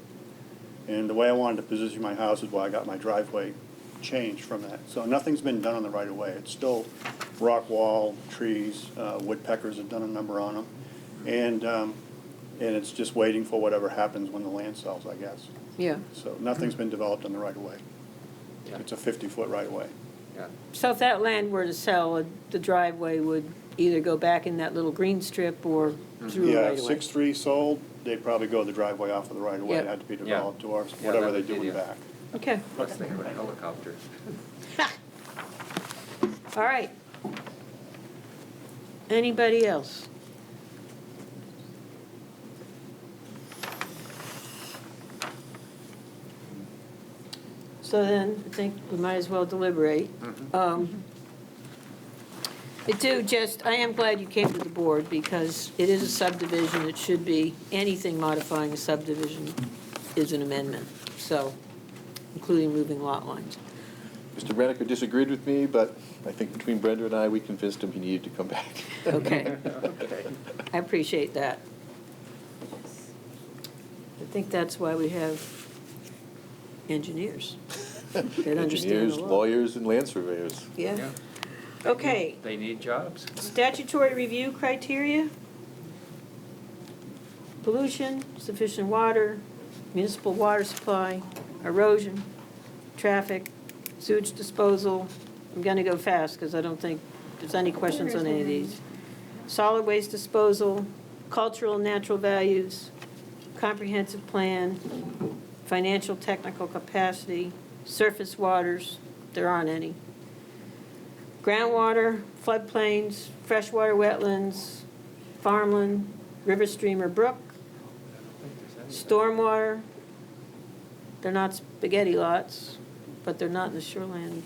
And the way I wanted to position my house is why I got my driveway changed from that. So nothing's been done on the right-of-way. It's still rock wall, trees, woodpeckers have done a number on them. And it's just waiting for whatever happens when the land sells, I guess. Yeah. So nothing's been developed on the right-of-way. Yeah. It's a 50-foot right-of-way. Yeah. So if that land were to sell, the driveway would either go back in that little green strip or through a Yeah, right if of way. 6-3 sold, they'd probably go the driveway off of the right-of-way. Yep. It had to be Yeah. developed or Yeah, whatever that they would do be in the- back. Okay, Plus they have a helicopter. all right. Anybody else? So then, I think we might as well deliberate. I am glad you came to the board because it is a subdivision. It should be, anything modifying a subdivision is an amendment, so, including moving lot lines. Mr. Reniker disagreed with me, but I think between Brenda and I, we convinced him he needed to come back. Okay. I appreciate that. I think that's why we have engineers. that understand the Engineers, law. lawyers, and land surveyors. Yeah. Okay, They need jobs. statutory review criteria. Pollution, sufficient water, municipal water supply, erosion, traffic, sewage disposal. I'm gonna go fast because I don't think there's any questions on any of these. Solid waste disposal, cultural and natural values, comprehensive plan, financial technical capacity, surface waters, there aren't any. Groundwater, floodplains, freshwater wetlands, farmland, river, stream, or brook. Stormwater, they're not spaghetti lots, but they're not in the shoreline,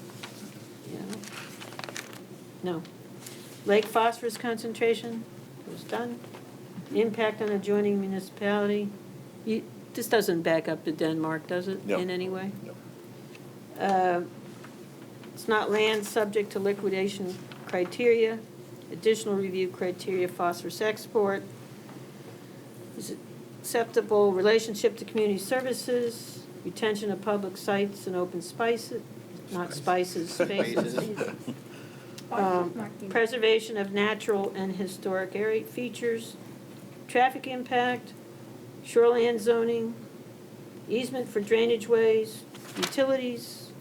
no. Lake phosphorus concentration, was done. Impact on adjoining municipality. This doesn't back up to Denmark, does it, No. in any way? No. It's not land subject to liquidation criteria, additional review criteria, phosphorus export. Is it acceptable relationship to community services, retention of public sites and open spaces, spaces. Preservation of natural and historic area features, traffic impact, shoreline zoning, easement for drainage ways, utilities,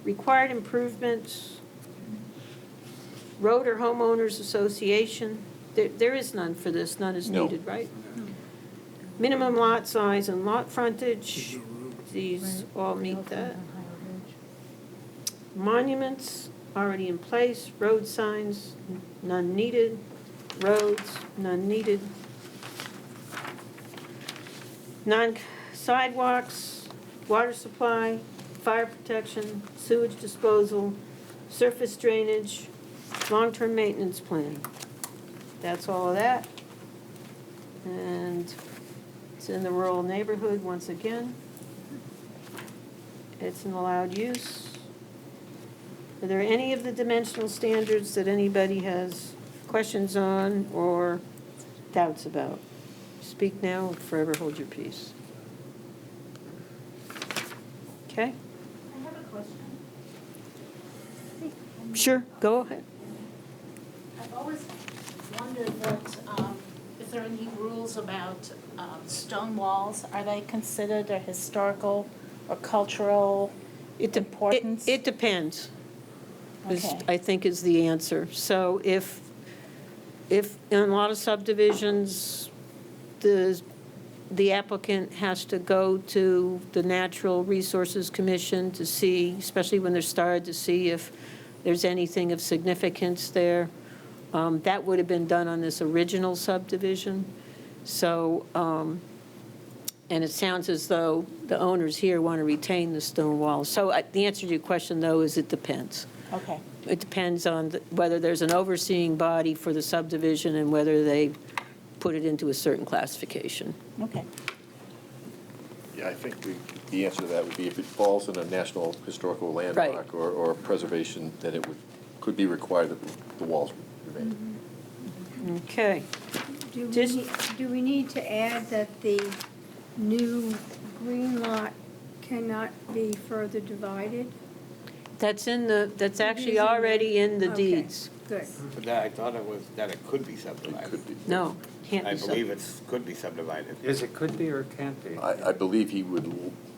required improvements, road or homeowners association. There is none for this, none is No. needed, right? Minimum lot size and lot frontage, these all meet that. Monuments, already in place, road signs, none needed, roads, none needed. Non-sidewalks, water supply, fire protection, sewage disposal, surface drainage, long-term maintenance plan. That's all of that. And it's in the rural neighborhood once again. It's an allowed use. Are there any of the dimensional standards that anybody has questions on or doubts about? Speak now or forever hold your peace. Okay? I have a question. Sure, go ahead. I've always wondered what, if there are any rules about stone walls. Are they considered a historical or cultural importance? It depends, Okay. I think is the answer. So if in a lot of subdivisions, the applicant has to go to the Natural Resources Commission to see, especially when they're started, to see if there's anything of significance there. That would have been done on this original subdivision. So, and it sounds as though the owners here want to retain the stone walls. So the answer to your question, though, is it depends. Okay. It depends on whether there's an overseeing body for the subdivision and whether they put it into a certain classification. Okay. Yeah, I think the answer to that would be if it falls in a national historical landmark or preservation, then it could be required that the walls remain. Okay. Do we need to add that the new green lot cannot be further divided? That's actually It is in already in the Okay, deeds. Good. But that, I thought it was, that it could be subdivided. Could be. No, can't I be believe it's, could be subdivided. Is it could be or can't be? I believe he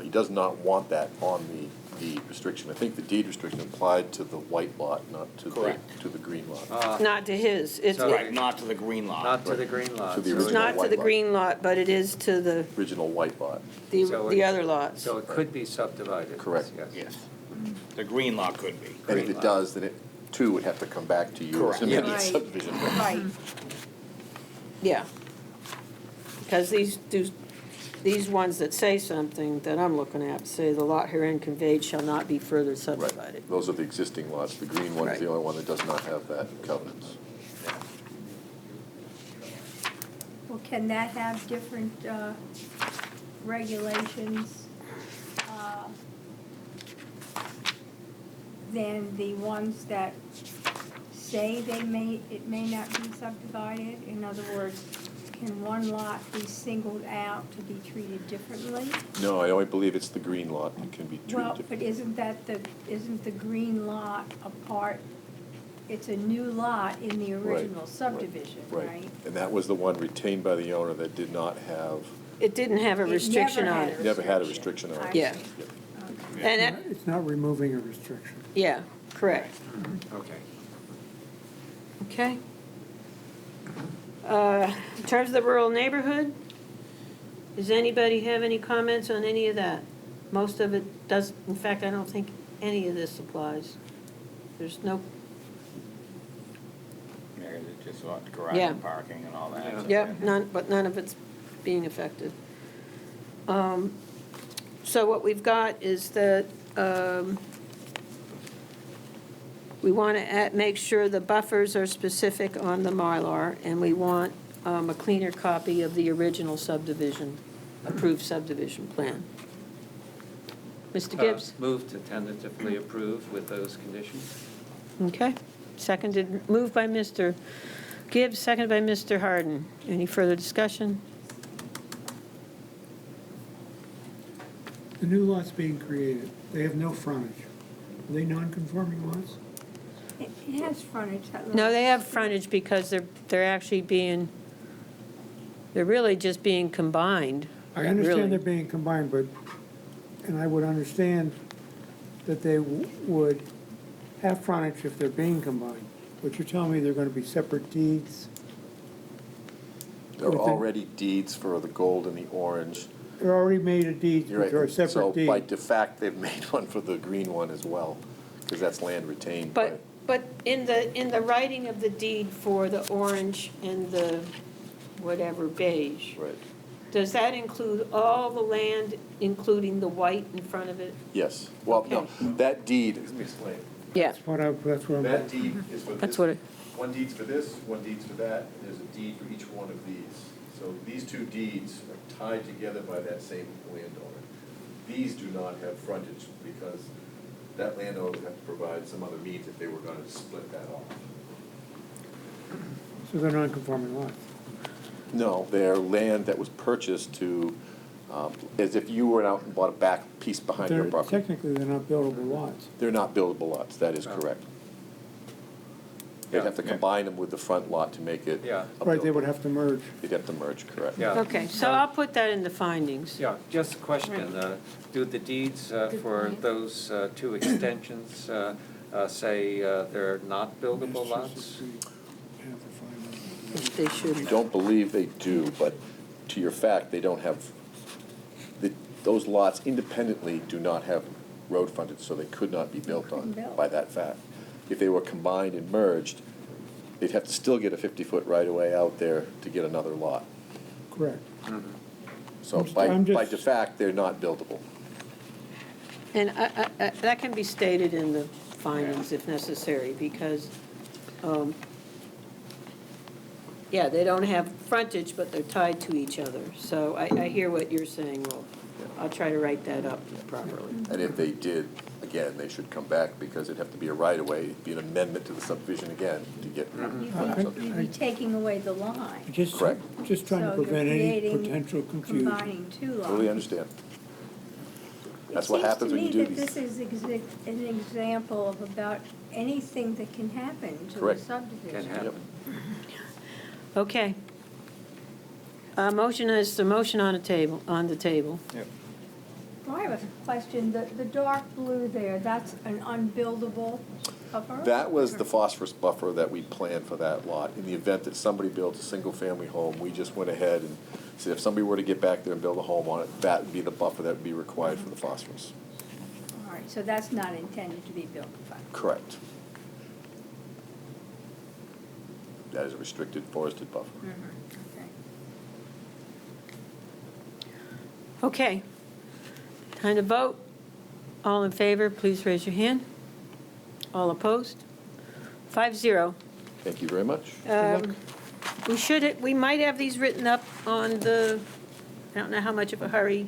does not want that on the deed restriction. I think the deed restriction applied to the white lot, not to Correct. to the green lot. Not to his. It's So- Right, not to the green lot. Not to the green lot. To the So original not to white the lot. green lot, but it is to the Original white lot, the other lots. So it could be subdivided. Correct. Yes. Yes. The green lot could be. and if it does, then it too would have to come back to you as Correct. amended Right. subdivision. Right. Yeah. Because these ones that say something that I'm looking at say the lot herein conveyed shall not be further subdivided. Right, those are the existing lots. The green one is the Right. only one that does not have that covenants. Well, can that have different regulations than the ones that say it may not be subdivided? In other words, can one lot be singled out to be treated differently? No, I only believe it's the green lot that can be treated Well, differently. but isn't the green lot a part, it's a new lot in the original subdivision, right? And that was the one retained by the owner that did not have, It didn't have a It restriction never on had it. never had a restriction on it. Yeah. And that, It's not removing a restriction. yeah, correct. Okay. Okay. In terms of the rural neighborhood, does anybody have any comments on any of that? Most of it does, in fact, I don't think any of this applies. There's no, Yeah, it's just about garage Yeah. and parking and all that. yep, but none of it's being affected. So what we've got is that we want to make sure the buffers are specific on the Mylar, and we want a cleaner copy of the original subdivision, approved subdivision plan. Mr. Gibbs? Move to tentatively approve with those conditions. Okay. Seconded, moved by Mr. Gibbs, seconded by Mr. Harden. Any further discussion? The new lots being created, they have no frontage. Are they non-conforming lots? It has frontage, that No, lot. they have frontage because they're actually being, they're really just being combined. I really. understand they're being combined, but, and I would understand that they would have frontage if they're being combined. But you're telling me they're gonna be separate deeds? There are Within- already deeds for the gold and the orange. They're already made a deed, You're but they're a right. So separate by deed. de facto, they've made one for the green one as well, because that's land retained by. But in the writing of the deed for the orange and the whatever beige, Right, does that include all the land, including the white in front of it? yes. Well, no, that deed, let me explain. Yeah, That's what I'm. That deed is for this. that's what it, One deed's for this, one deed's for that, and there's a deed for each one of these. So these two deeds are tied together by that same landowner. These do not have frontage because that landowner would have to provide some other means if they were gonna split that off. So they're non-conforming lots. No, they're land that was purchased to, as if you went out and bought a back piece behind your They're, property. technically, they're not buildable lots. They're not buildable lots, that is correct. They'd have to combine them with the front lot to make it. Yeah. Right, they would have to merge. They'd have to merge, correct. Yeah. Okay, so I'll put that in the findings. Yeah, just a question, do the deeds for those two extensions say they're not buildable lots? They I should. don't believe they do, but to your fact, they don't have, those lots independently do not have road frontage, so they could not be built on by that fact. If they were combined and merged, they'd have to still get a 50-foot right-of-way out there to get another lot. Correct. So I'm by just- de fact, they're not buildable. And that can be stated in the findings if necessary, because, yeah, they don't have frontage, but they're tied to each other. So I hear what you're saying, Rolf. I'll try to write that up properly. And if they did, again, they should come back because it'd have to be a right-of-way, be an amendment to the subdivision again to get. You'd be taking away the line. Just Correct. trying to So you're prevent any creating- potential confusion. Combining two lots. Totally understand. That's what happens when you do It these. seems to me that this is an example of about anything that can happen to a Correct. subdivision. Can happen. Okay. Motion is the motion on the table, Well, I have a question, the dark blue there, that's an unbuildable buffer? That was the phosphorus buffer that we planned for that lot. In the event that somebody builds a single-family home, we just went ahead and said if somebody were to get back there and build a home on it, that would be the buffer that would be required for the phosphorus. All right, so that's not intended to be built upon. Correct. That is a restricted forested buffer. Okay. Okay. Time to vote. All in favor, please raise your hand. All opposed? 5-0. Thank you very much. We might have these written up on the, I don't know how much of a hurry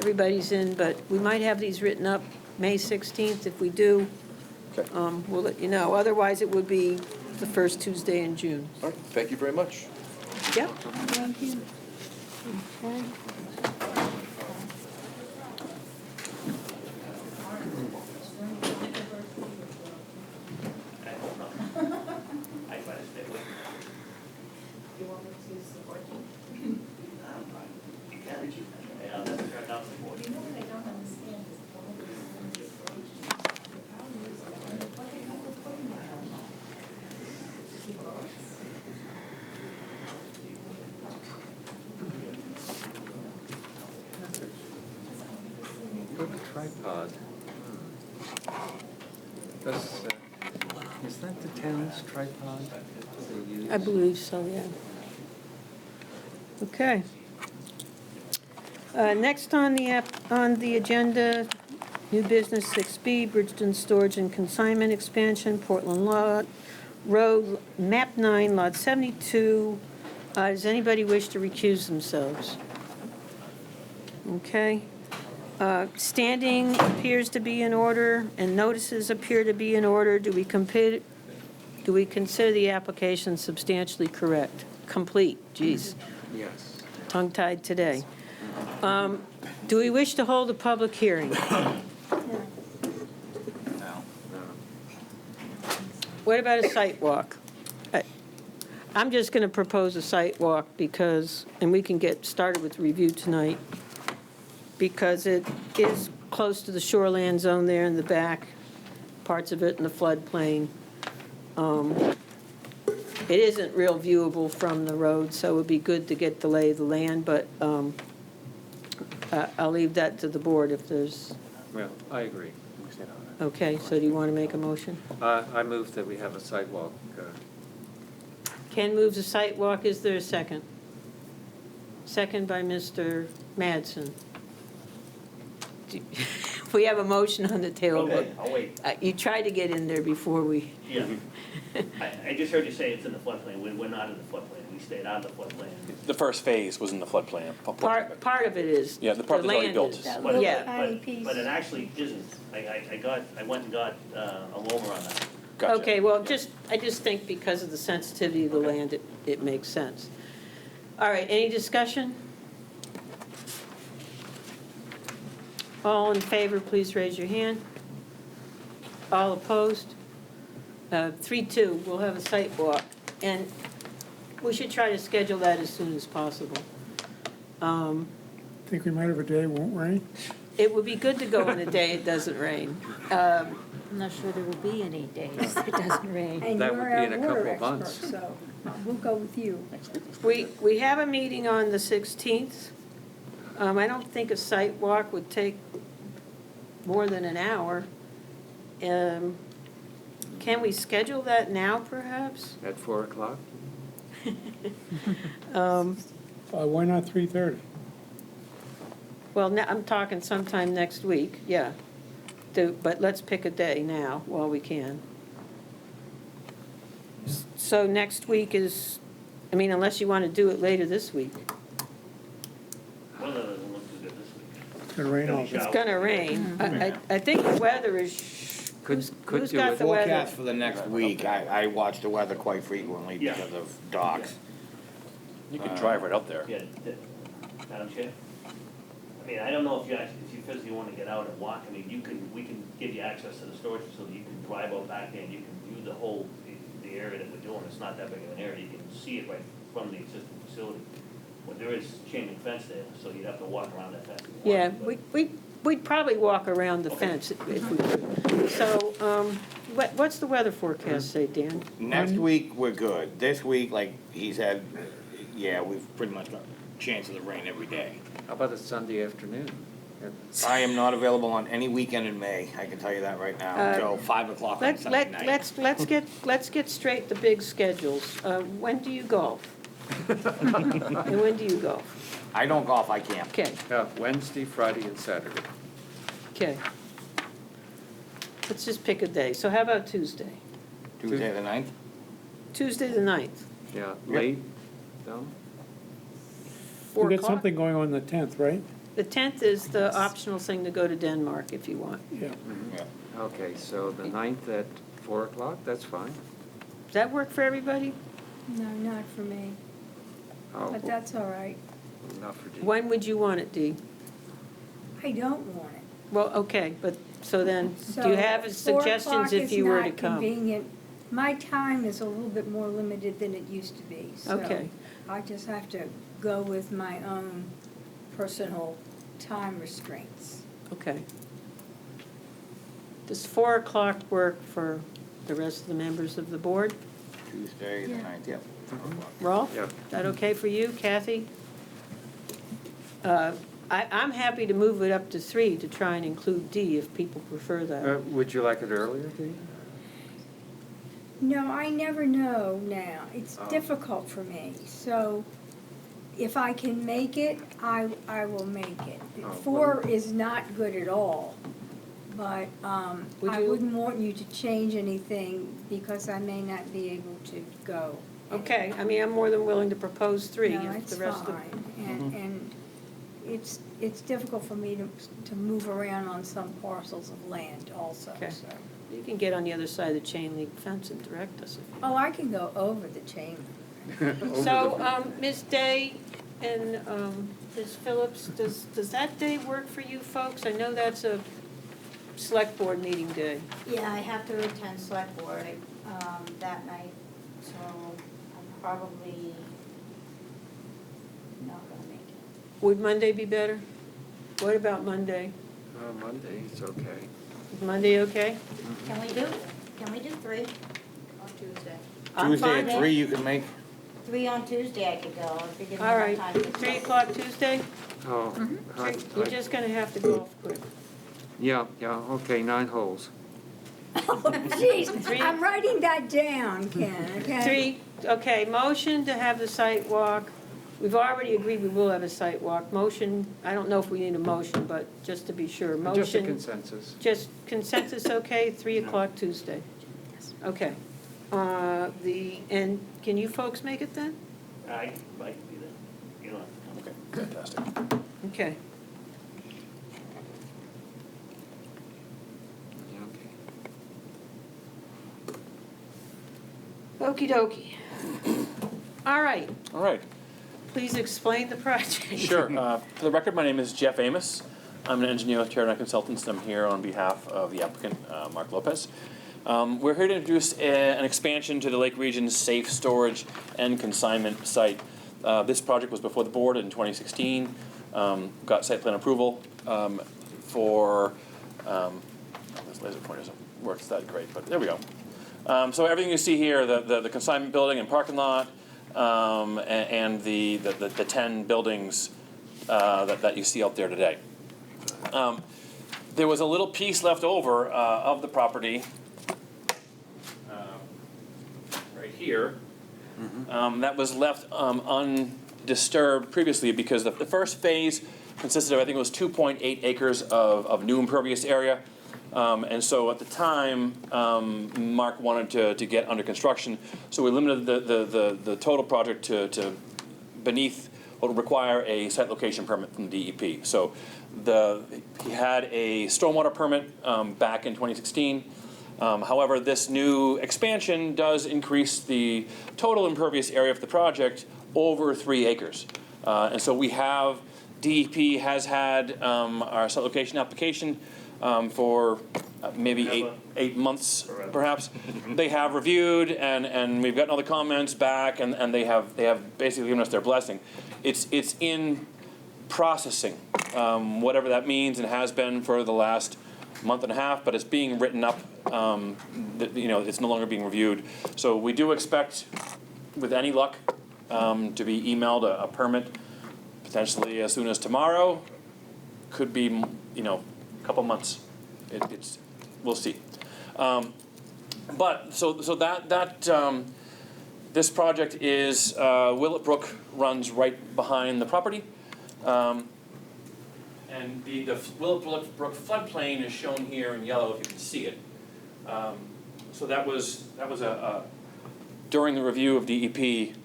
everybody's in, but we might have these written up May 16th. If we do, Okay. we'll let you know. Otherwise, it would be the first Tuesday in June. All right, thank you very much. Yep. Thank you. Okay. You want me to support you? You know what I don't understand is all these the problem is, what the hell is putting that on? Put a tripod. Is that the town's tripod they use? I believe so, yeah. Okay. Next on the agenda, new business 6B, Bridgton Storage and Consignment Expansion, Portland Road, map 9, lot 72. Does anybody wish to recuse themselves? Okay. Standing appears to be in order, and notices appear to be in order. Do we consider the application substantially correct? Complete, geez, Yes. tongue-tied today. Do we wish to hold a public hearing? No. What about a site walk? I'm just going to propose a site walk because, and we can get started with review tonight, because it is close to the shoreland zone there in the back, parts of it in the floodplain. It isn't real viewable from the road, so it would be good to get the lay of the land, but I'll leave that to the board if there's, Well, I agree. okay, so do you want to make a motion? I move that we have a sidewalk. Ken moves a site walk, is there a second? Second by Mr. Madsen. We have a motion on the table. Okay, I'll wait. You tried to get in there before we, Yeah. I just heard you say it's in the floodplain. We're not in the floodplain. We stayed out of the floodplain. The first phase was in the floodplain. part of it is. Yeah, the part that's already land built. is- That But- little Yeah. tiny piece. But it actually isn't. I went and got a loaner on that. Gotcha. Okay, well, I just think because of the sensitivity of the land, it makes sense. All right, any discussion? All in favor, please raise your hand. All opposed? 3/2, we'll have a site walk, and we should try to schedule that as soon as possible. Think we might have a day it won't rain? It would be good to go on a day it doesn't rain. I'm not sure there will be any days it doesn't rain. And That you're would be in our a water couple of months. expert, so we'll go with you. We have a meeting on the 16th. I don't think a site walk would take more than an hour. Can we schedule that now, perhaps? At 4 o'clock? Why not 3:30? Well, I'm talking sometime next week, yeah. But let's pick a day now while we can. So next week is, I mean, unless you want to do it later this week. Weather doesn't look too good this week. It's gonna rain all It's day. It's gonna rain. I think the weather is, who's Could do got it. the weather? Forecast for the next week, I watch the weather quite frequently Yeah. because of docks. You can drive right up there. Yeah, Madam Chair? I mean, I don't know if you physically want to get out and walk, I mean, we can give you access to the storage facility, you can drive out back there and you can view the whole, the area that we're doing, it's not that big of an area, you can see it right from the existing facility. But there is chain link fence there, so you'd have to walk around that fence. Yeah, we'd probably walk around the fence if we could. So, what's the weather forecast say, Dan? Next week, we're good. This week, like he said, yeah, we've pretty much got chances of rain every day. How about a Sunday afternoon? I am not available on any weekend in May, I can tell you that right now, until 5 o'clock on Sunday night. Let's get straight the big schedules. When do you golf? And when do you golf? I don't golf, I camp. Okay, Wednesday, Friday, and Saturday. okay. Let's just pick a day. So how about Tuesday? Tuesday the 9th? Tuesday the 9th, Yeah, late, no? 4 We got o'clock? something going on the 10th, right? The 10th is the optional thing to go to Denmark if you want. Yeah. Yeah. Okay, so the 9th at 4 o'clock, that's fine. Does that work for everybody? No, not for me, Oh, but that's all right. not for Dee. When would you want it, Dee? I don't want it. Well, okay, but, so then, do So you have suggestions if you were to come? 4 o'clock is not convenient. My time is a little bit more limited than it used to be, so Okay. I just have to go with my own personal time restraints. Okay. Does 4 o'clock work for the rest of the members of the board? Tuesday the Yeah. 9th, yep. Rolf? Yep. Is that okay for you, Kathy? I'm happy to move it up to 3 to try and include D if people prefer that. Would you like it earlier, Dee? No, I never know now. It's Oh. difficult for me, so if I can make it, I will make it. Oh, 4 is not good at all, but Would I you- wouldn't want you to change anything because I may not be able to go. Okay, I mean, I'm more than willing to propose 3 No, if it's the rest of. fine, and it's difficult for me to move around on some parcels of land also, Okay. so. You can get on the other side of the chain link fence and direct us. Oh, I can go over the chain. So, Ms. Day and Ms. Phillips, does that day work for you folks? I know that's a select board meeting day. Yeah, I have to attend select board, that night, so I'm probably not gonna make it. Would Monday be better? What about Monday? Monday, it's okay. Is Monday okay? Can we do 3 on Tuesday? I'm Tuesday fine. at 3 you can make? 3 on Tuesday I could go, if you give me All enough right, time to. 3 o'clock Tuesday? Oh, You're just gonna have to go off quick. yeah, okay, 9 holes. Oh, jeez, I'm writing that down, Ken, okay? 3, okay, motion to have the site walk. We've already agreed we will have a site walk. Motion, I don't know if we need a motion, but just to be sure, Just a motion. consensus. Just consensus, okay, 3 o'clock Tuesday. Okay. And can you folks make it then? I can be there, you know. Okay, fantastic. Okay. Okey dokey. All right, All right. please explain the project. Sure. For the record, my name is Jeff Amos. I'm an engineer with Terranite Consultants, and I'm here on behalf of the applicant, Mark Lopez. We're here to introduce an expansion to the Lake Region's safe storage and consignment site. This project was before the board in 2016, got site plan approval for, this laser pointer doesn't work that great, but there we go. So everything you see here, the consignment building and parking lot, and the 10 buildings that you see out there today. There was a little piece left over of the property right here that was left undisturbed previously because the first phase consisted of, I think it was 2.8 acres of new impervious area. And so at the time, Mark wanted to get under construction, so we limited the total project to beneath what would require a site location permit from DEP. So he had a stormwater permit back in 2016. However, this new expansion does increase the total impervious area of the project over 3 acres. And so we have, DEP has had our site location application for maybe eight months, perhaps. They have reviewed, and we've gotten all the comments back, and they have basically given us their blessing. It's in processing, whatever that means, and has been for the last month and a half, but it's being written up. It's no longer being reviewed. So we do expect, with any luck, to be emailed a permit potentially as soon as tomorrow. Could be, a couple months. We'll see. But so that this project is Willett Brook runs right behind the property, and the Willett Brook floodplain is shown here in yellow if you can see it. So that was during the review of DEP.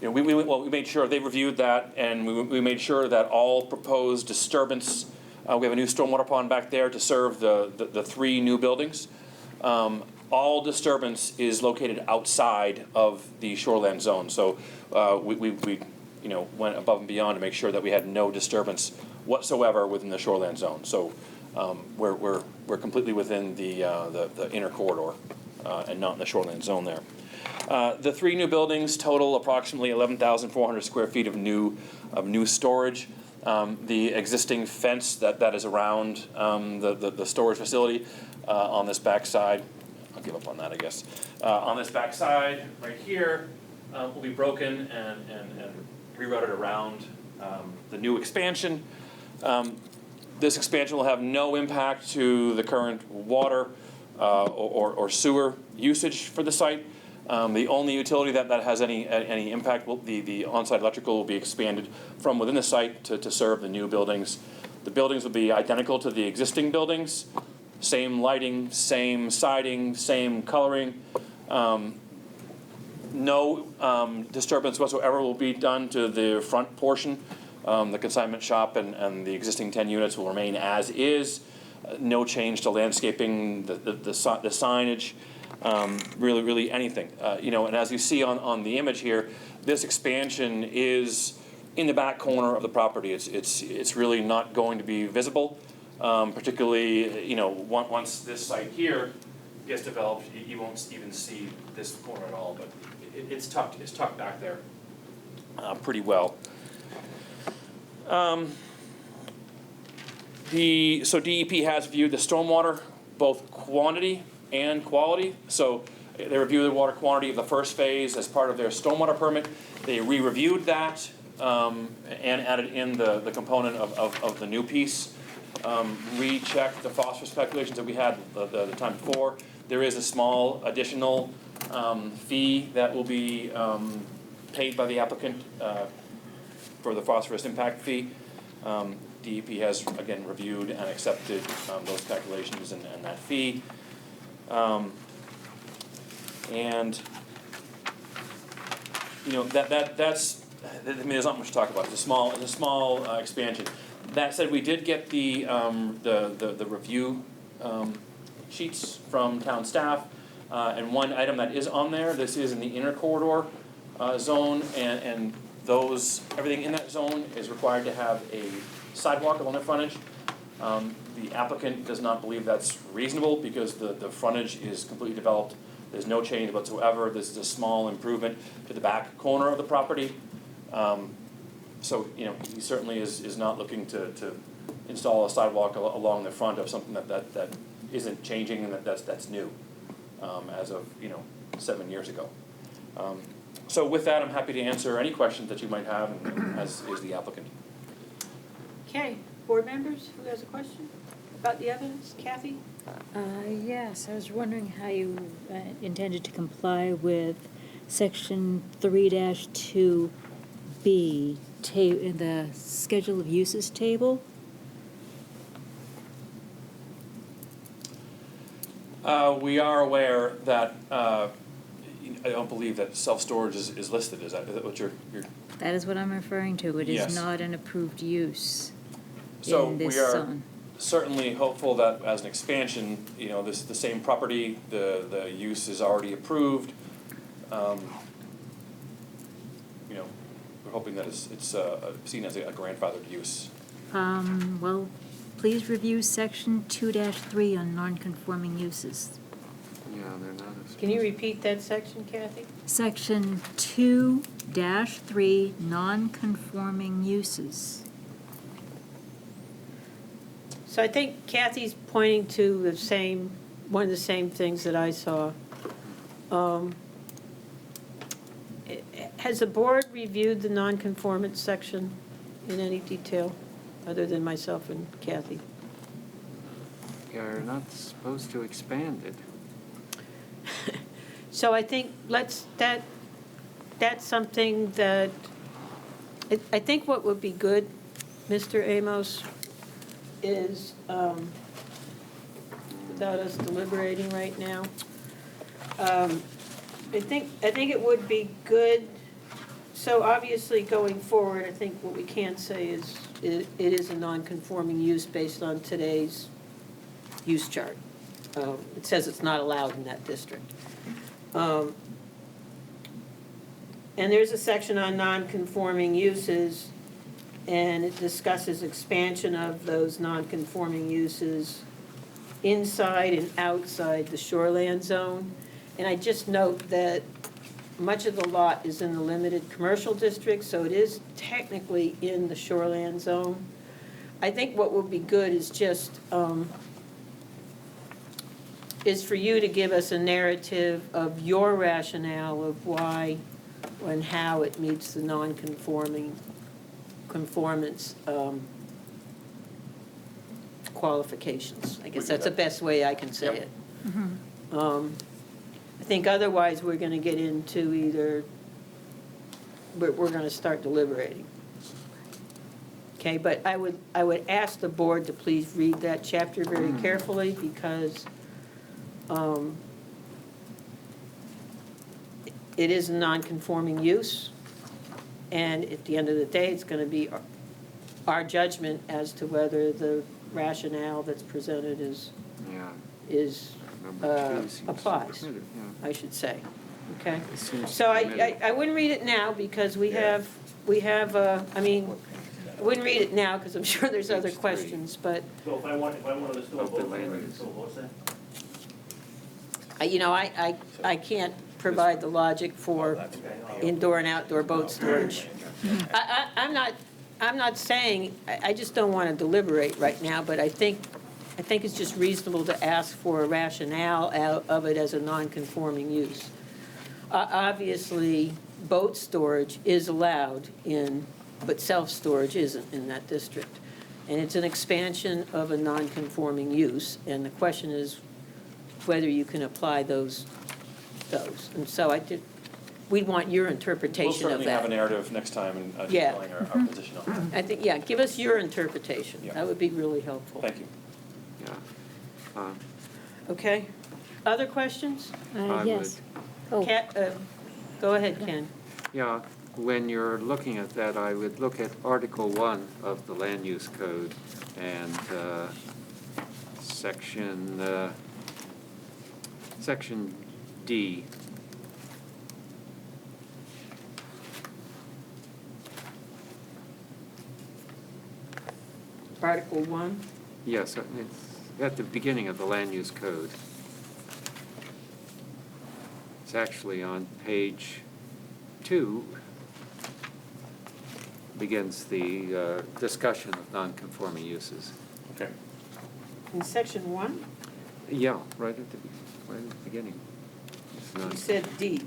We made sure they reviewed that, and we made sure that all proposed disturbance. We have a new stormwater pond back there to serve the 3 new buildings. All disturbance is located outside of the shoreland zone. So we went above and beyond to make sure that we had no disturbance whatsoever within the shoreland zone. So we're completely within the inner corridor and not in the shoreland zone there. The 3 new buildings total approximately 11,400 square feet of new storage. The existing fence that is around the storage facility on this back side, I'll give up on that, I guess. On this back side, right here, will be broken and rerouted around the new expansion. This expansion will have no impact to the current water or sewer usage for the site. The only utility that has any impact, the on-site electrical will be expanded from within the site to serve the new buildings. The buildings will be identical to the existing buildings, same lighting, same siding, same coloring. No disturbance whatsoever will be done to the front portion. The consignment shop and the existing 10 units will remain as is. No change to landscaping, the signage. Really anything. And as you see on the image here, this expansion is in the back corner of the property. It's really not going to be visible, particularly, once this site here gets developed, you won't even see this corner at all, but it's tucked back there pretty well. So DEP has viewed the stormwater, both quantity and quality. So they reviewed the water quantity of the first phase as part of their stormwater permit. They re-reviewed that and added in the component of the new piece. Rechecked the phosphorus calculations that we had the time before. There is a small additional fee that will be paid by the applicant for the phosphorus impact fee. DEP has, again, reviewed and accepted those calculations and that fee. That's. There's not much to talk about. It's a small expansion. That said, we did get the review sheets from town staff, and one item that is on there. This is in the inner corridor zone, and everything in that zone is required to have a sidewalk along the frontage. The applicant does not believe that's reasonable because the frontage is completely developed. There's no change whatsoever. This is a small improvement to the back corner of the property. So, you know, he certainly is not looking to install a sidewalk along the front of something that isn't changing and that's new, as of, 7 years ago. So with that, I'm happy to answer any questions that you might have, and as is the applicant. Okay, board members, who has a question about the evidence? Kathy? Yes, I was wondering how you intended to comply with section 3-2B in the schedule of uses table. We are aware that, I don't believe that self-storage is listed. Is that what you're? That is what I'm referring to. It Yes. is not an approved use So in this we are zone. certainly hopeful that as an expansion, this is the same property, the use is already approved. We're hoping that it's seen as a grandfathered use. Well, please review section 2-3 on non-conforming uses. Yeah, they're not as. Can you repeat that section, Kathy? Section 2-3, non-conforming uses. So I think Kathy's pointing to one of the same things that I saw. Has the board reviewed the non-conformance section in any detail, other than myself and Kathy? You're not supposed to expand it. So I think that's something that, I think what would be good, Mr. Amos, is, without us deliberating right now, I think it would be good, so obviously going forward, I think what we can say is, it is a non-conforming use based on today's use chart. It says it's not allowed in that district. And there's a section on non-conforming uses, and it discusses expansion of those non-conforming uses inside and outside the shoreland zone. And I just note that much of the lot is in the limited commercial district, so it is technically in the shoreland zone. I think what would be good is just, is for you to give us a narrative of your rationale of why and how it meets the conformance qualifications. I guess that's the best way I can say it. I think otherwise we're gonna get into either, we're gonna start deliberating. Okay, but I would ask the board to please read that chapter very carefully, because it is a non-conforming use, and at the end of the day, it's gonna be our judgment as to whether the rationale that's presented is Number 2 seems applies, permitted, yeah. I should say, okay? It seems So permitted. I wouldn't read it now, because we have, I wouldn't read it now, because I'm sure there's other Page 3. questions, but, So if I wanted to store Of the boats, land I could use. store boats there? I can't provide the logic for indoor and outdoor boat storage. I'm not saying, I just don't want to deliberate right now, but I think it's just reasonable to ask for a rationale of it as a non-conforming use. Obviously, boat storage is allowed but self-storage isn't in that district. And it's an expansion of a non-conforming use, and the question is whether you can apply those. And so we'd want your We'll interpretation of certainly have a that. narrative next time and Yeah. explain our position on that. I think, yeah, give us your interpretation. Yeah. That would be really helpful. Thank you. Yeah. Okay? Other questions? I Yes. Oh, Go ahead, Ken. Yeah, when you're looking at that, I would look at Article 1 of the Land Use Code and Section D. Article 1. Yes, it's at the beginning of the land use code. It's actually on page 2, begins the discussion of non-conforming uses. Okay. In section 1, Yeah, right at the beginning. It's you not, said D.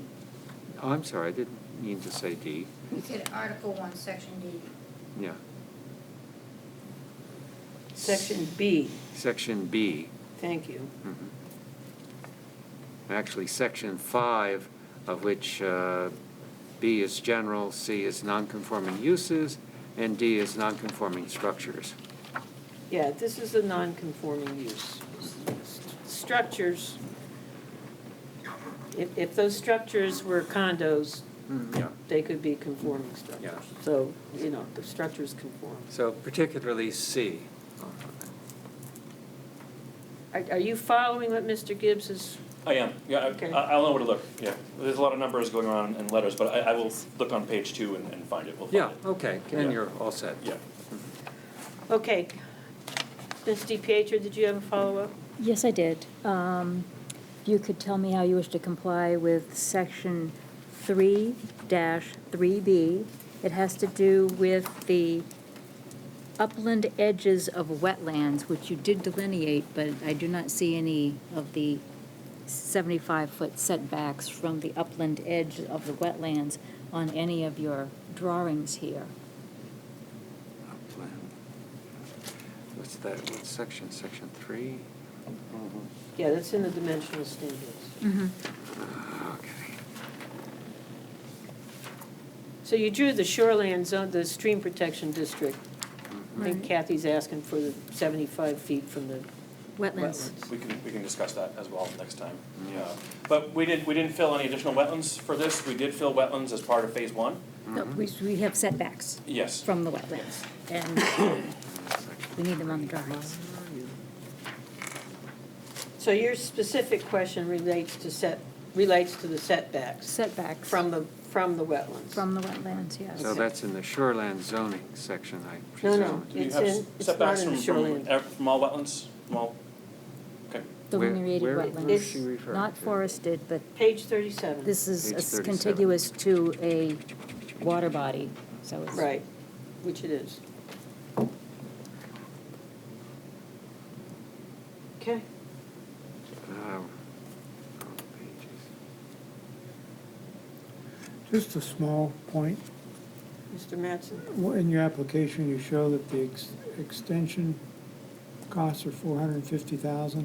oh, I'm sorry, I didn't mean to say D. You said Article 1, Section D. Yeah. Section B, Section B. thank you. Mhm. Actually, section 5, of which B is general, C is non-conforming uses, and D is non-conforming structures. Yeah, this is a non-conforming use. Structures, if those structures were condos, Yeah. they could be conforming structures. Yeah. So, you know, the structures conform. So particularly C. Are you following what Mr. Gibbs is? I am, yeah, Okay. I'll know where to look, yeah. There's a lot of numbers going around in letters, but I will look on page 2 and find it, we'll find Yeah, it. okay, then Yeah. you're all set. Yeah. Okay. Ms. DiPietro, did you have a follow-up? Yes, I did. You could tell me how you wish to comply with section 3-3B. It has to do with the upland edges of wetlands, which you did delineate, but I do not see any of the 75-foot setbacks from the upland edge of the wetlands on any of your drawings here. Upland. What's that, what section, section 3? Yeah, that's in the dimensional standards. Okay. So you drew the shoreline zone, the stream protection district. I think Right. Kathy's asking for the 75 feet from the Wetlands. wetlands. We can discuss that as well next time. Yeah. But we didn't fill any additional wetlands for this, we did fill wetlands as part of phase 1. No, we have setbacks Yes. from the wetlands, and we need them on the drawings. So your specific question relates to the setbacks Setbacks from the wetlands? from the wetlands, yes. So that's in the shoreland zoning section, I No, presume. no. Do you It's have in- it's not setbacks in the shoreline. from all wetlands, from all, okay. Delineated Where wetlands. is she referring Not to? forested, but Page 37. this is Page 37. contiguous to a water body, so it's. Right, which it is. Okay. Pages. Just a small point. Mr. Mattson? In your application, you show that the extension costs are $450,000,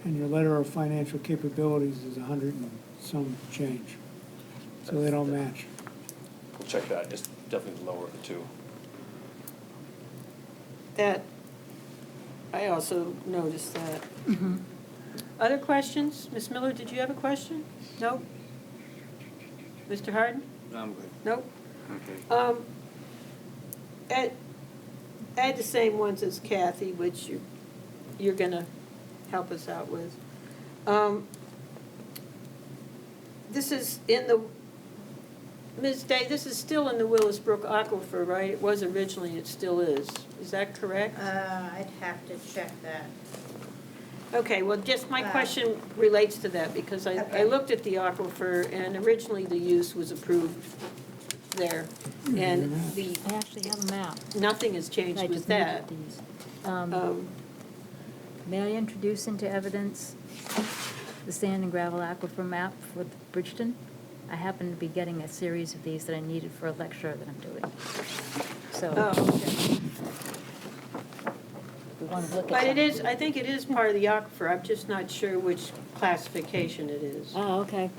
and your letter of financial capabilities is 100 and some change. So they don't match. We'll check that, it's definitely the lower of the two. That, I also noticed that. Other questions? Ms. Miller, did you have a question? No? Mr. Harden? I'm good. Nope. Okay. Add the same ones as Kathy, which you're gonna help us out with. This is in the, Ms. Day, this is still in the Willis Brook Aquifer, right? It was originally, it still is. Is that correct? I'd have to check that. Okay, well, just my question relates to that, because I Okay. looked at the aquifer, and originally the use was approved there. And the, I actually have a map. nothing has I changed with just that. needed these. May I introduce into evidence the sand and gravel aquifer map for Bridgton? I happen to be getting a series of these that I needed for a lecture that I'm doing. So, Oh, okay. we want to look at But it them. is, I think it is part of the aquifer, I'm just not sure which classification it is. Oh, okay.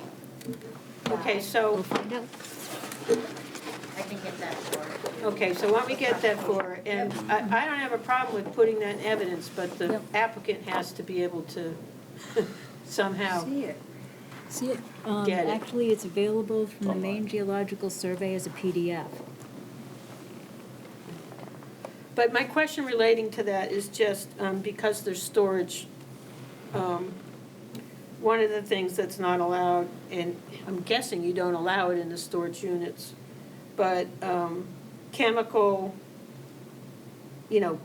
Okay, We'll so, find out. I can get that for you. okay, so let me get that for her. And I don't have a problem with putting that in evidence, but the Yep. applicant has to be able to somehow. See it. See it? Get it. Actually, it's available from the Maine Geological Survey as a PDF. But my question relating to that is just because there's storage, one of the things that's not allowed, and I'm guessing you don't allow it in the storage units, but chemical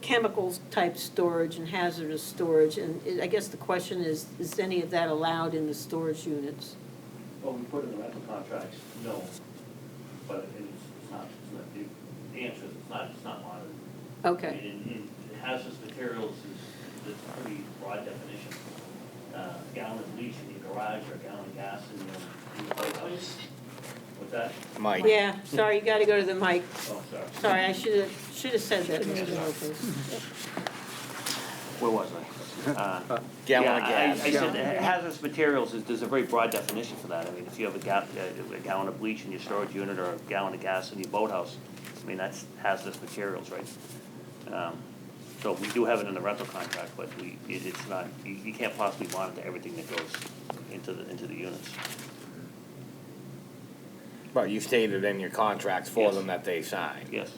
chemicals type storage and hazardous storage, and I guess the question is any of that allowed in the storage units? Well, we put in the rental contracts, no, but it's not, the answer is it's not modern. Okay. I mean, in hazardous materials is a pretty broad definition. Gallon of bleach in your garage or a gallon of gas in your place. What's that? Mike. Yeah, sorry, you gotta go to the mic. Oh, sorry. Sorry, I should've said that, Mr. Lopez. Where was I? Gallon of yeah, gas. I said hazardous materials there's a very broad definition for that. I mean, if you have a gallon of bleach in your storage unit or a gallon of gas in your boathouse, I mean, that's hazardous materials, right? So we do have it in the rental contract, but it's not, you can't possibly monitor everything that goes into the units. But you stated in your contracts for Yes. them that they sign. Yes.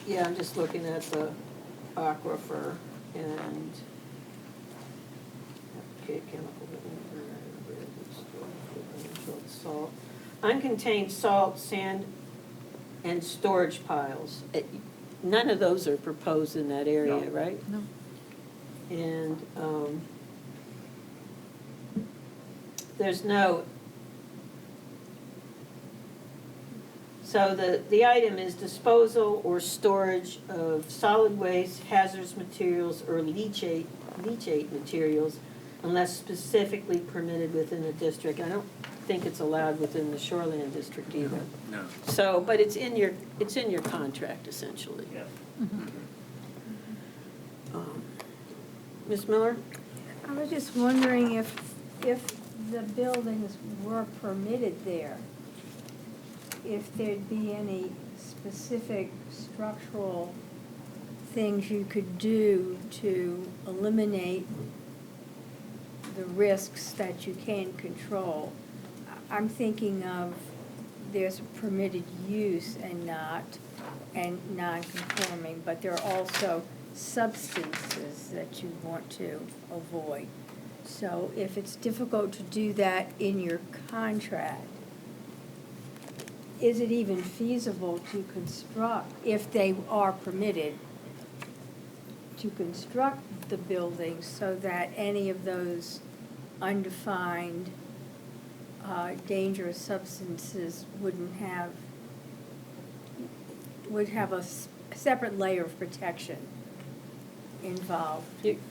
Yeah, I'm just looking at the aquifer and chemical, salt, uncontained salt, sand, and storage piles. None of those are proposed in that area, right? No. And there's no, so the item is disposal or storage of solid waste, hazardous materials, or leachate materials unless specifically permitted within the district. I don't think it's allowed within the shoreland district either. No. So, but it's in your contract essentially. Yes. Ms. Miller? I was just wondering if the buildings were permitted there, if there'd be any specific structural things you could do to eliminate the risks that you can control. I'm thinking of there's a permitted use and non-conforming, but there are also substances that you want to avoid. So if it's difficult to do that in your contract, is it even feasible to construct, if they are permitted, to construct the buildings so that any of those undefined dangerous substances would have a separate layer of protection involved?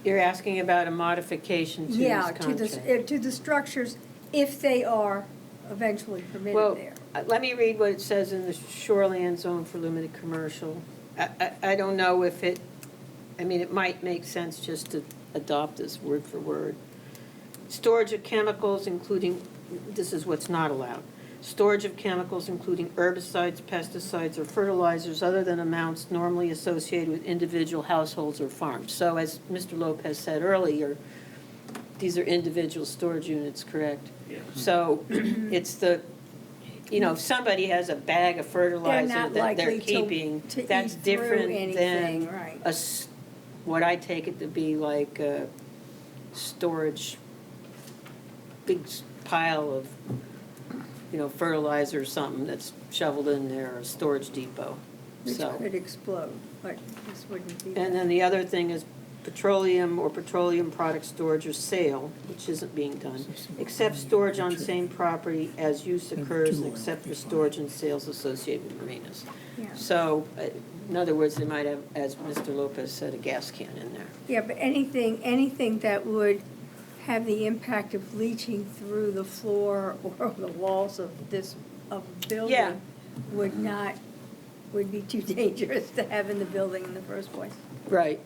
You're asking about a modification to this contract? Yeah, to the structures, if they are eventually permitted Well, there. let me read what it says in the shoreland zone for limited commercial. I don't know if it might make sense just to adopt this word for word. Storage of chemicals including, this is what's not allowed. Storage of chemicals including herbicides, pesticides, or fertilizers other than amounts normally associated with individual households or farms. So as Mr. Lopez said earlier, these are individual storage units, correct? Yeah. So it's if somebody has a bag of fertilizer not that they're likely keeping, to that's eat through different anything, than right. what I take it to be like a storage, big pile of, fertilizer or something that's shoveled in there, or a storage depot. Which So, could explode, but this wouldn't be. and then the other thing is petroleum or petroleum product storage or sale, which isn't being done, except storage on same property as use occurs, except for storage and sales associated with marinas. Yeah. So, in other words, they might have, as Mr. Lopez said, a gas can in there. Yeah, but anything that would have the impact of leaching through the floor or the walls of Yeah. building would be too dangerous to have in the building in the first place. Right.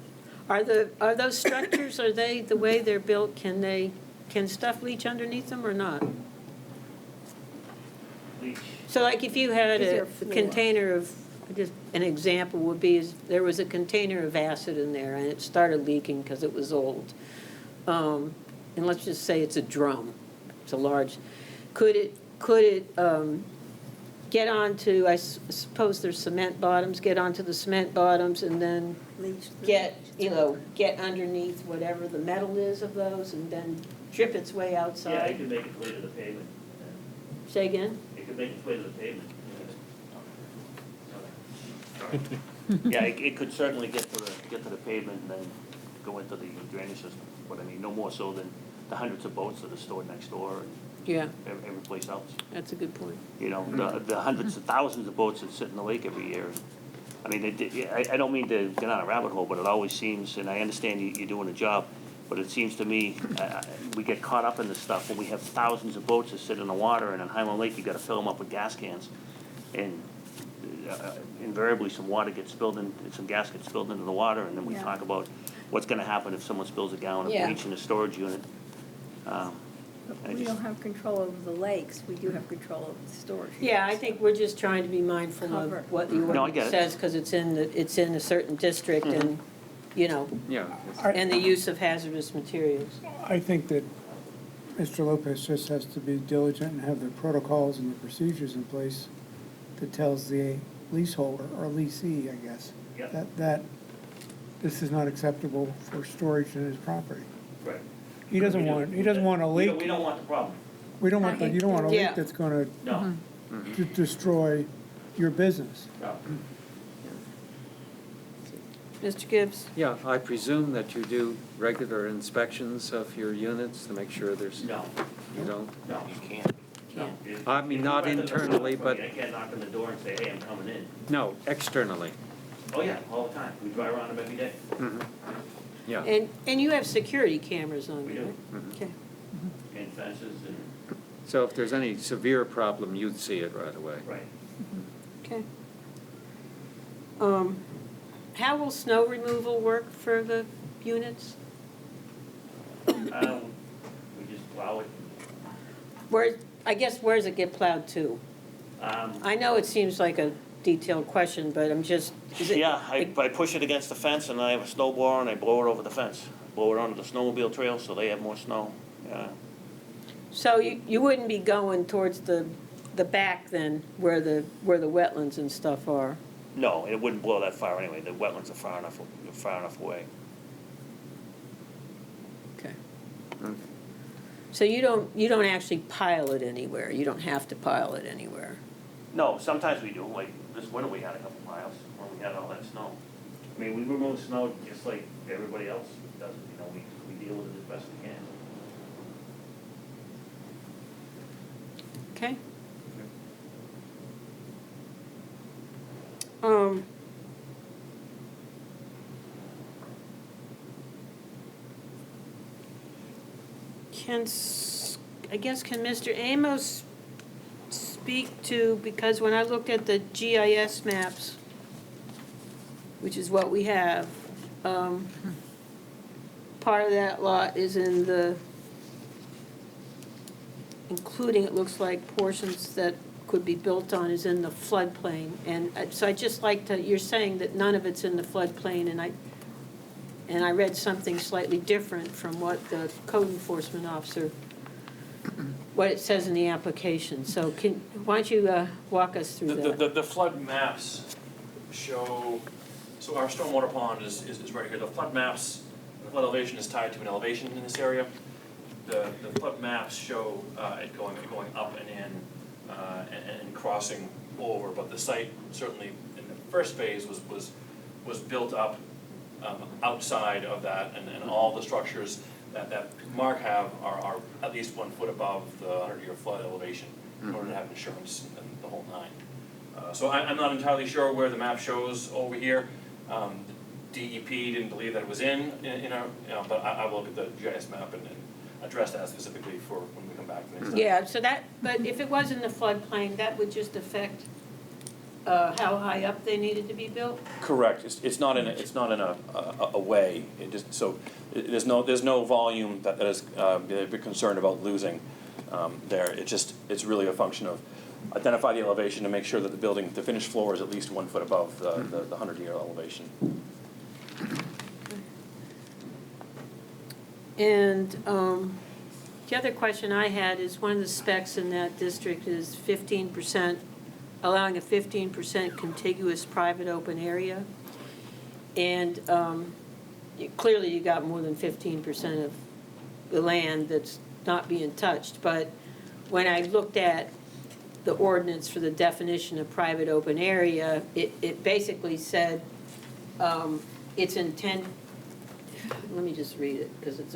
Are those structures, are they, the way they're built, can stuff leach underneath them or not? Leach. So like if you had Is there a a floor? container of, just an example would be, is there was a container of acid in there and it started leaking because it was old. And let's just say it's a drum, it's a large, could it get onto, I suppose there's cement bottoms, get onto the cement bottoms and then Leach through. get underneath whatever the metal is of those and then drip its way Yeah, it outside? could make its way to the pavement. Say again? It could make its way to the pavement. Yeah, it could certainly get to the pavement and then go into the drainage system, but I mean, no more so than the hundreds of boats that are stored next door and Yeah, every place else. that's a good point. You know, the hundreds of thousands of boats that sit in the lake every year. I mean, I don't mean to get on a rabbit hole, but it always seems, and I understand you're doing a job, but it seems to me, we get caught up in this stuff when we have thousands of boats that sit in the water, and in Highland Lake, you gotta fill them up with gas cans. And invariably, some water gets spilled in, some gas gets spilled into the water, and then we Yeah. talk about what's gonna happen if someone spills a gallon of Yeah. bleach in a storage unit. But we don't have control over the lakes, we do have control over the storage. Yeah, I think we're just trying to be mindful Cover. of what the No, I get ordinance it. says, because it's in a certain district and, you know, Yeah. and the use of hazardous materials. I think that Mr. Lopez just has to be diligent and have the protocols and the procedures in place that tells the leaseholder, or leasee, I guess, Yep. that this is not acceptable for storage in his property. Right. He doesn't want a We leak, don't want the problem. you don't want a Yeah. leak that's gonna No. destroy your business. No. Mr. Gibbs? Yeah, I presume that you do regular inspections of your units to make sure there's, No. you don't? No. You can't. No. If- I mean, if not you rent a internally, store, but- I can't knock on the door and say, hey, I'm coming in. No, externally. Oh, yeah, all the time. We drive around them every day. Yeah. And you have security cameras on We there, do. right? Okay. And fences and, So if there's any severe problem, you'd see it right away. right. Okay. How will snow removal work for the units? We just plow it. I guess where does it get plowed to? Um, I know it seems like a detailed question, but I'm just, is it? Yeah, I push it against the fence and I have a snow blower and I blow it over the fence. Blow it onto the snowmobile trail so they have more snow. Yeah. So you wouldn't be going towards the back then, where the wetlands and stuff are? No, it wouldn't blow that far anyway. The wetlands are far enough away. Okay. So you don't actually pile it anywhere? You don't have to pile it anywhere? No, sometimes we do, like this winter we had a couple piles when we had all that snow. I mean, we remove snow just like everybody else does, you know, we deal with it as best we can. Okay. Can Mr. Amos speak to, because when I looked at the GIS maps, which is what we have, part of that lot is in the, including, it looks like, portions that could be built on is in the floodplain. And so I'd just like to, you're saying that none of it's in the floodplain, and I read something slightly different from what the code enforcement officer, what it says in the application. So why don't you walk us through that? The flood maps show, so our stormwater pond is right here. The flood maps, the flood elevation is tied to an elevation in this area. The flood maps show it going up and in and crossing over, but the site certainly in the first phase was built up outside of that, and all the structures that Mark have are at least 1 foot above the 100-year flood elevation in order to have insurance and the whole nine. So I'm not entirely sure where the map shows over here. DEP didn't believe that it was in our, but I will look at the GIS map and address that specifically for when we come back next time. Yeah, so that, but if it was in the floodplain, that would just affect how high up they needed to be built? Correct. It's not in a way. It just, so there's no volume that is they're concerned about losing there. It's really a function of identify the elevation to make sure that the finished floor is at least 1 foot above the 100-year elevation. And the other question I had is, one of the specs in that district is 15%, allowing a 15% contiguous private open area. And clearly you got more than 15% of the land that's not being touched. But when I looked at the ordinance for the definition of private open area, it basically said, it's intent, let me just read it, because it's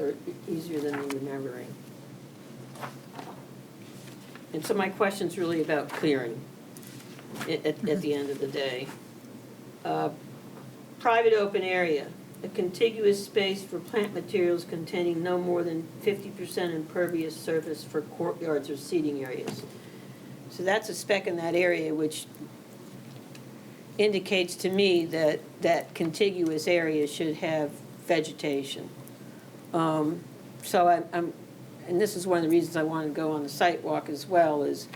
easier than me remembering. And so my question's really about clearing at the end of the day. Private open area, a contiguous space for plant materials containing no more than 50% impervious surface for courtyards or seating areas. So that's a spec in that area which indicates to me that that contiguous area should have vegetation. So I'm, and this is one of the reasons I want to go on the site walk as well, is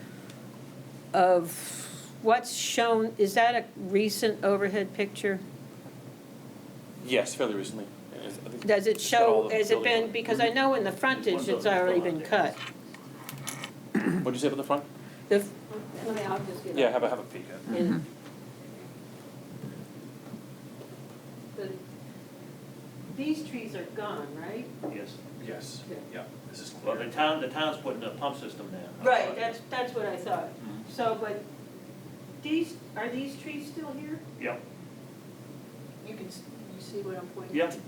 of what's shown, is that a recent overhead picture? Yes, fairly recently. I think Does it it's got all show, the has it buildings on been, because I know in the frontage it's already been cut. What'd you say about the front? I'll just get Yeah, up. have a peek. And these trees are gone, right? Yes. Yes, yeah, this is Well, clear. the town's putting a pump system there. Right, that's what I thought. So, but are these trees still here? Yep, You see what I'm pointing Yep. at?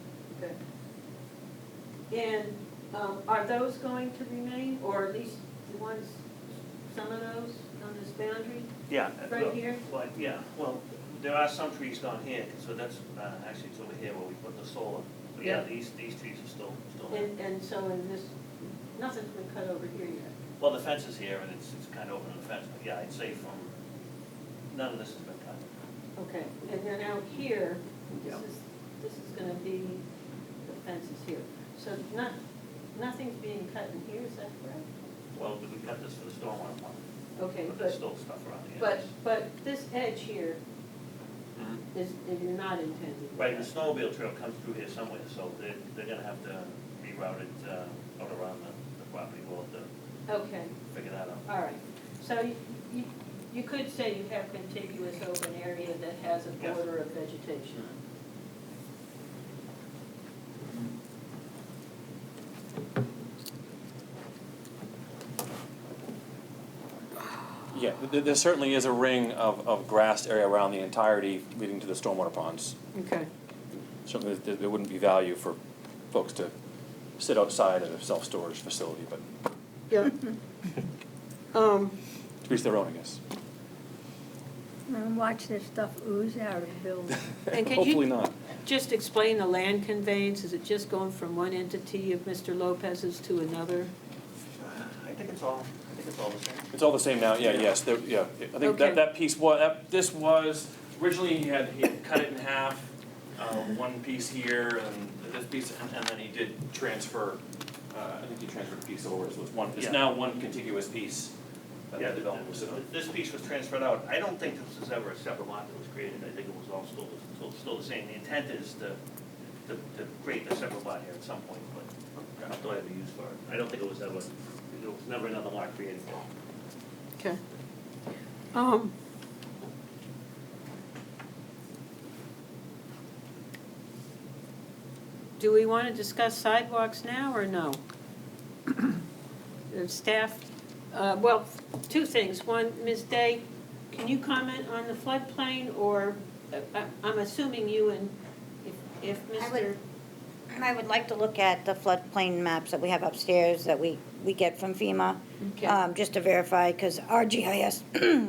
Okay. And, are those going to remain, or at least the ones, some of those on this boundary? yeah. Right here? Well, yeah, well, there are some trees down here, so that's, actually it's over here where we put the solar. But yeah, Yeah. these trees are still there. And so in this, nothing's been cut over here yet? Well, the fence is here and it's kind of open on the fence, but yeah, I'd say from, none of this has been cut. Okay, and then out here, Yeah. this is gonna be, the fence is here. So nothing's being cut in here, is that correct? Well, we cut this for the stormwater pond, Okay, but there's still stuff around the edges. but this edge here Mhm. is you're not intending. Right, the snowmobile trail comes through here somewhere, so they're gonna have to reroute it, out around the property. We'll have to Okay, figure that out. all right. So you could say you have contiguous open area that has a Yes. border of vegetation. Yeah, there certainly is a ring of grassed area around the entirety leading to the stormwater ponds. Okay. Certainly, there wouldn't be value for folks to sit outside at a self-storage facility, but Yeah. to each their own, I guess. And watch this stuff ooze out of the building. And can Hopefully you not. just explain the land conveyance? Is it just going from one entity of Mr. Lopez's to another? I think it's all the same. It's all the same now, yeah, yes, yeah. I think Okay. that piece this was, originally he had cut it in half, one piece here and this piece, and then he did transfer, I think he transferred a piece over, so it's Yeah. now one contiguous piece that Yeah, the development was on. this piece was transferred out. I don't think this was ever a separate lot that was created. I think it was all still the same. The intent is to create a separate lot here at some point, but not to ever use for it. I don't think it was never another lot created there. Okay. Do we want to discuss sidewalks now or no? Staff, well, two things. One, Ms. Day, can you comment on the floodplain, or, I'm assuming you and if Mr. I would like to look at the floodplain maps that we have upstairs that we get from FEMA, Okay. just to verify, because our GIS,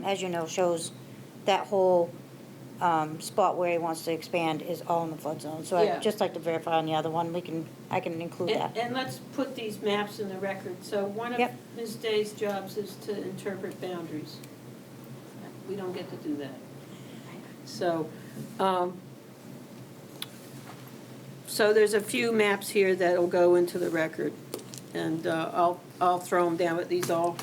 as you know, shows that whole spot where he wants to expand is all in the flood zone. So Yeah. I'd just like to verify on the other one, I can include that. And let's put these maps in the record. So one of Yep. Ms. Day's jobs is to interpret boundaries. We don't get to do that. So, so there's a few maps here that'll go into the record, and I'll throw them down, but these all,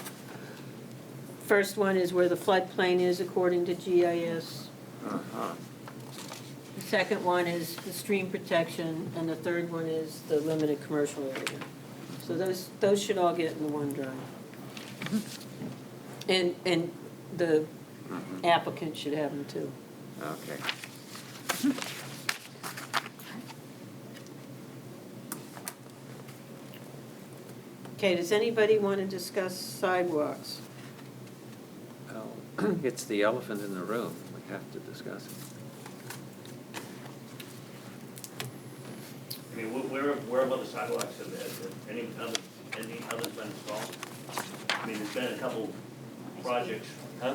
first one is where the floodplain is according to GIS. The second one is the stream protection, and the third one is the limited commercial area. So those should all get in the OneDrive. And the applicant should have them too. Okay. Okay, does anybody want to discuss sidewalks? Well, it's the elephant in the room. We have to discuss it. I mean, where about the sidewalks, have any others been installed? I mean, there's been a couple projects, huh?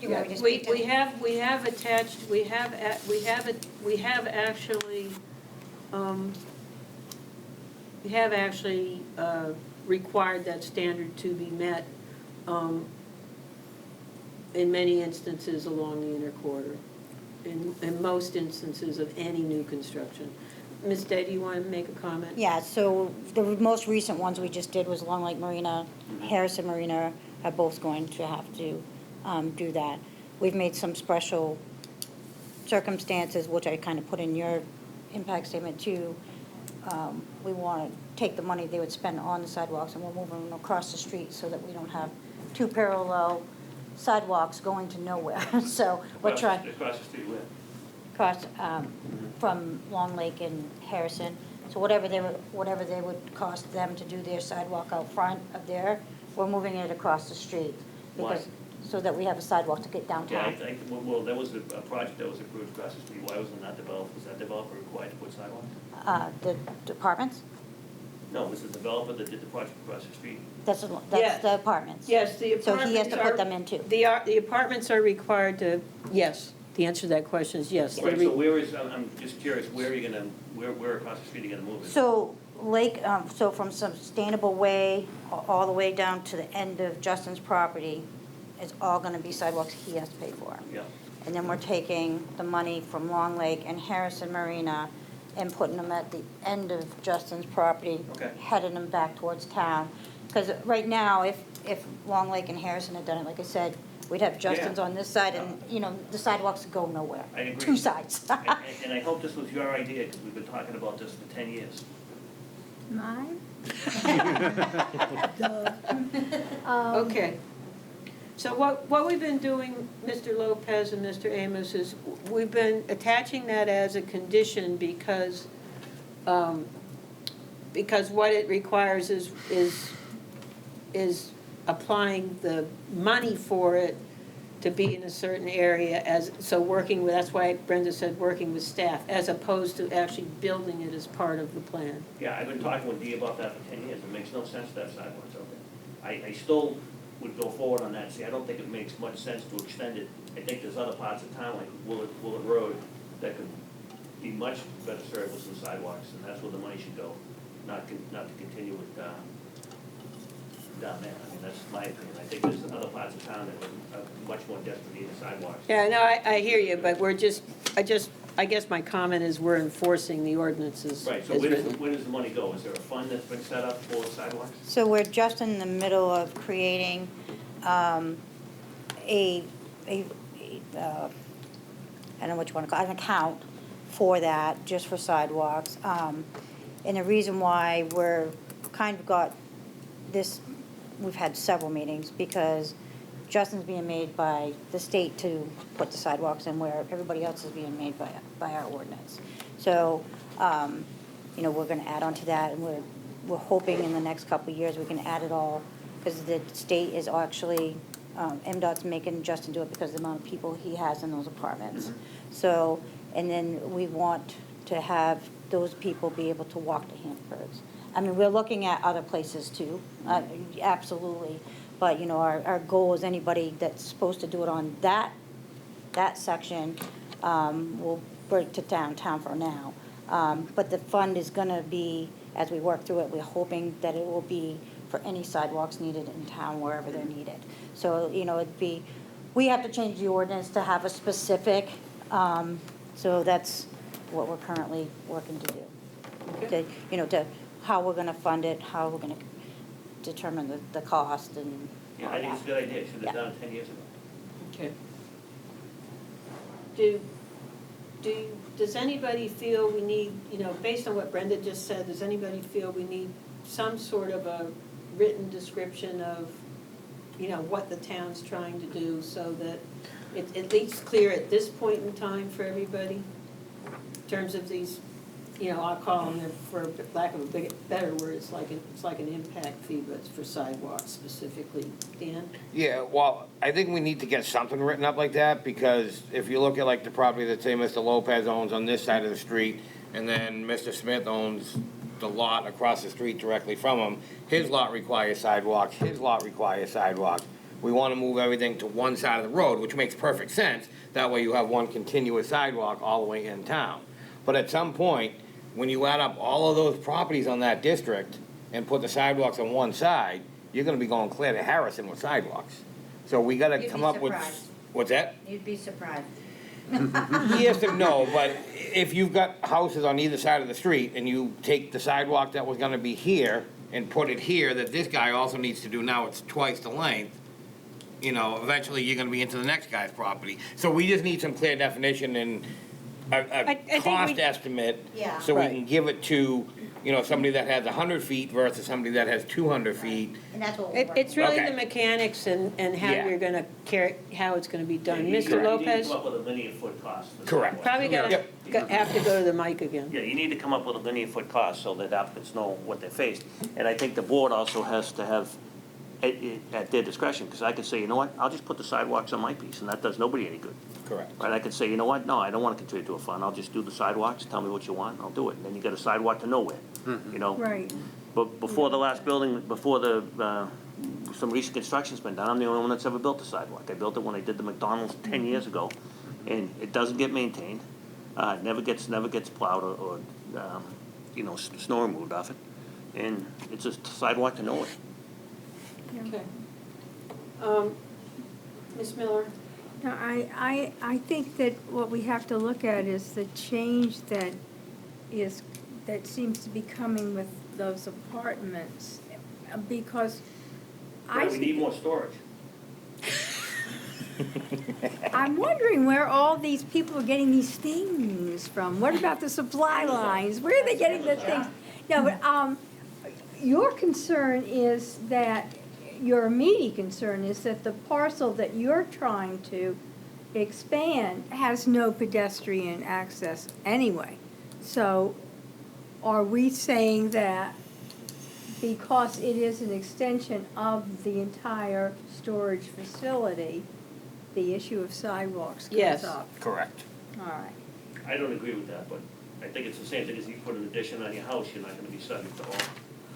You want me to We speak to we have attached, we have actually, we have actually required that standard to be met in many instances along the inner quarter, in most instances of any new construction. Ms. Day, do you want to make a comment? Yeah, so the most recent ones we just did was Long Lake Marina, Harrison Marina are both going to have to do that. We've made some special circumstances, which I kind of put in your impact statement too. We want to take the money they would spend on the sidewalks and we're moving them across the street so that we don't have two parallel sidewalks going to nowhere. So we're trying. Across the street where? Across, from Long Lake and Harrison. So whatever they would cost them to do their sidewalk out front of there, we're moving it across the street. Why? Because, so that we have a sidewalk to get Yeah, downtown. well, there was a project that was approved across the street, why wasn't that developed, was that developer required to put sidewalks? The departments, No, was the developer that did the project across the street? that's Yes. the apartments. Yes, the So he has apartments to are. put them in too. The apartments are required to, yes, the answer to that question is yes. Right, so where is, I'm just curious, where are you gonna, where across the street are you gonna move it? So Lake, so from Sustainable Way, all the way down to the end of Justin's property, is all gonna be sidewalks he has to pay for. Yeah, And then we're taking the money from Long Lake and Harrison Marina and putting them at the end of Justin's property. Okay. Heading them back towards town. Because right now, if Long Lake and Harrison had done it, like I said, we'd have Justin's on this side and, the sidewalks go nowhere. I agree. Two sides. and I hope this was your idea, because we've been talking about this for 10 years. Mine? Okay. So what we've been doing, Mr. Lopez and Mr. Amos, is we've been attaching that as a condition because what it requires is applying the money for it to be in a certain area that's why Brenda said working with staff, as opposed to actually building it as part of the plan. Yeah, I've been talking with Dee about that for 10 years, it makes no sense to have sidewalks out there. I still would go forward on that, see, I don't think it makes much sense to extend it. I think there's other parts of town, like Willett Road, that could be much better served with some sidewalks, and that's where the money should go, not to continue with, down there. I mean, that's my opinion. I think there's other parts of town that are much more desperate need of sidewalks. Yeah, no, I hear you, but I guess my comment is we're enforcing the ordinances Right, so as where written. does the money go? Is there a fund that's been set up for sidewalks? So we're just in the middle of creating I don't know what you want to call it, an account for that, just for sidewalks. And the reason why we're kind of got this, we've had several meetings, because Justin's being made by the state to put the sidewalks in where everybody else is being made by our ordinance. So, we're gonna add on to that, and we're hoping in the next couple of years we can add it all, because the state is actually, MDOT's making Justin do it because of the amount of people he has in those apartments. So, and then we want to have those people be able to walk to Hanford's. I mean, we're looking at other places too, absolutely. But, our goal is anybody that's supposed to do it on that section, will break to downtown for now. But the fund is gonna be, as we work through it, we're hoping that it will be for any sidewalks needed in town wherever they're needed. So, it'd be, we have to change the ordinance to have a specific, so that's what we're currently working to do. To how we're gonna fund it, how we're gonna determine the cost and. Yeah, I think it's a good idea. Should have done it 10 years ago. Okay. Does anybody feel we need, based on what Brenda just said, does anybody feel we need some sort of a written description of, what the town's trying to do, so that it's at least clear at this point in time for everybody, in terms of these you know, I'll call them, for lack of a better word, it's like an impact fee, but it's for sidewalks specifically. Dan? Yeah, well, I think we need to get something written up like that, because if you look at like the property that say Mr. Lopez owns on this side of the street, and then Mr. Smith owns the lot across the street directly from him, his lot requires sidewalks, his lot requires sidewalks. We wanna move everything to one side of the road, which makes perfect sense, that way you have one continuous sidewalk all the way in town. But at some point, when you add up all of those properties on that district and put the sidewalks on one side, you're gonna be going clear to Harrison with sidewalks. So we gotta You'd come be up with. surprised. What's that? You'd be surprised. Yes and no, but if you've got houses on either side of the street and you take the sidewalk that was gonna be here and put it here, that this guy also needs to do, now it's twice the length, you know, eventually you're gonna be into the next guy's property. So we just need some clear definition and I a think cost we- estimate. Yeah. So we Right. can give it to, you know, somebody that has 100 feet versus somebody that has 200 feet. And that's what we're It's really Okay. the mechanics and how Yeah. you're gonna carry, how it's gonna be done. You need to- Mr. Lopez, You need to come up with a linear foot cost. for Correct. sidewalks. probably Yep. have to go to the mic again. Yeah, you need to come up with a linear foot cost so that applicants know what they faced. And I think the board also has to have, at their discretion, because I could say, you know what, I'll just put the sidewalks on my piece, and that does nobody any good. Correct. Right, I could say, you know what, no, I don't wanna contribute to a fund, I'll just do the sidewalks, tell me what you want, I'll do it. And then you got a sidewalk to nowhere, you know? Right. But before the last building, before the, some recent construction's been done, I'm the only one that's ever built a sidewalk. I built it when I did the McDonald's 10 years ago, and it doesn't get maintained. It never gets plowed or you know, snow removed off it. And it's a sidewalk to nowhere. Okay. Ms. Miller? No, I think that what we have to look at is the change that seems to be coming with those apartments, because We need more storage. I'm wondering where all these people are getting these things from. What about the supply lines? Where are they getting the things? No, but, your concern is that, your immediate concern is that the parcel that you're trying to expand has no pedestrian access anyway. So are we saying that because it is an extension of the entire storage facility, the issue of sidewalks Yes. comes up? Correct. All right. I don't agree with that, but I think it's the same thing as you put an addition on your house, you're not gonna be subject to all.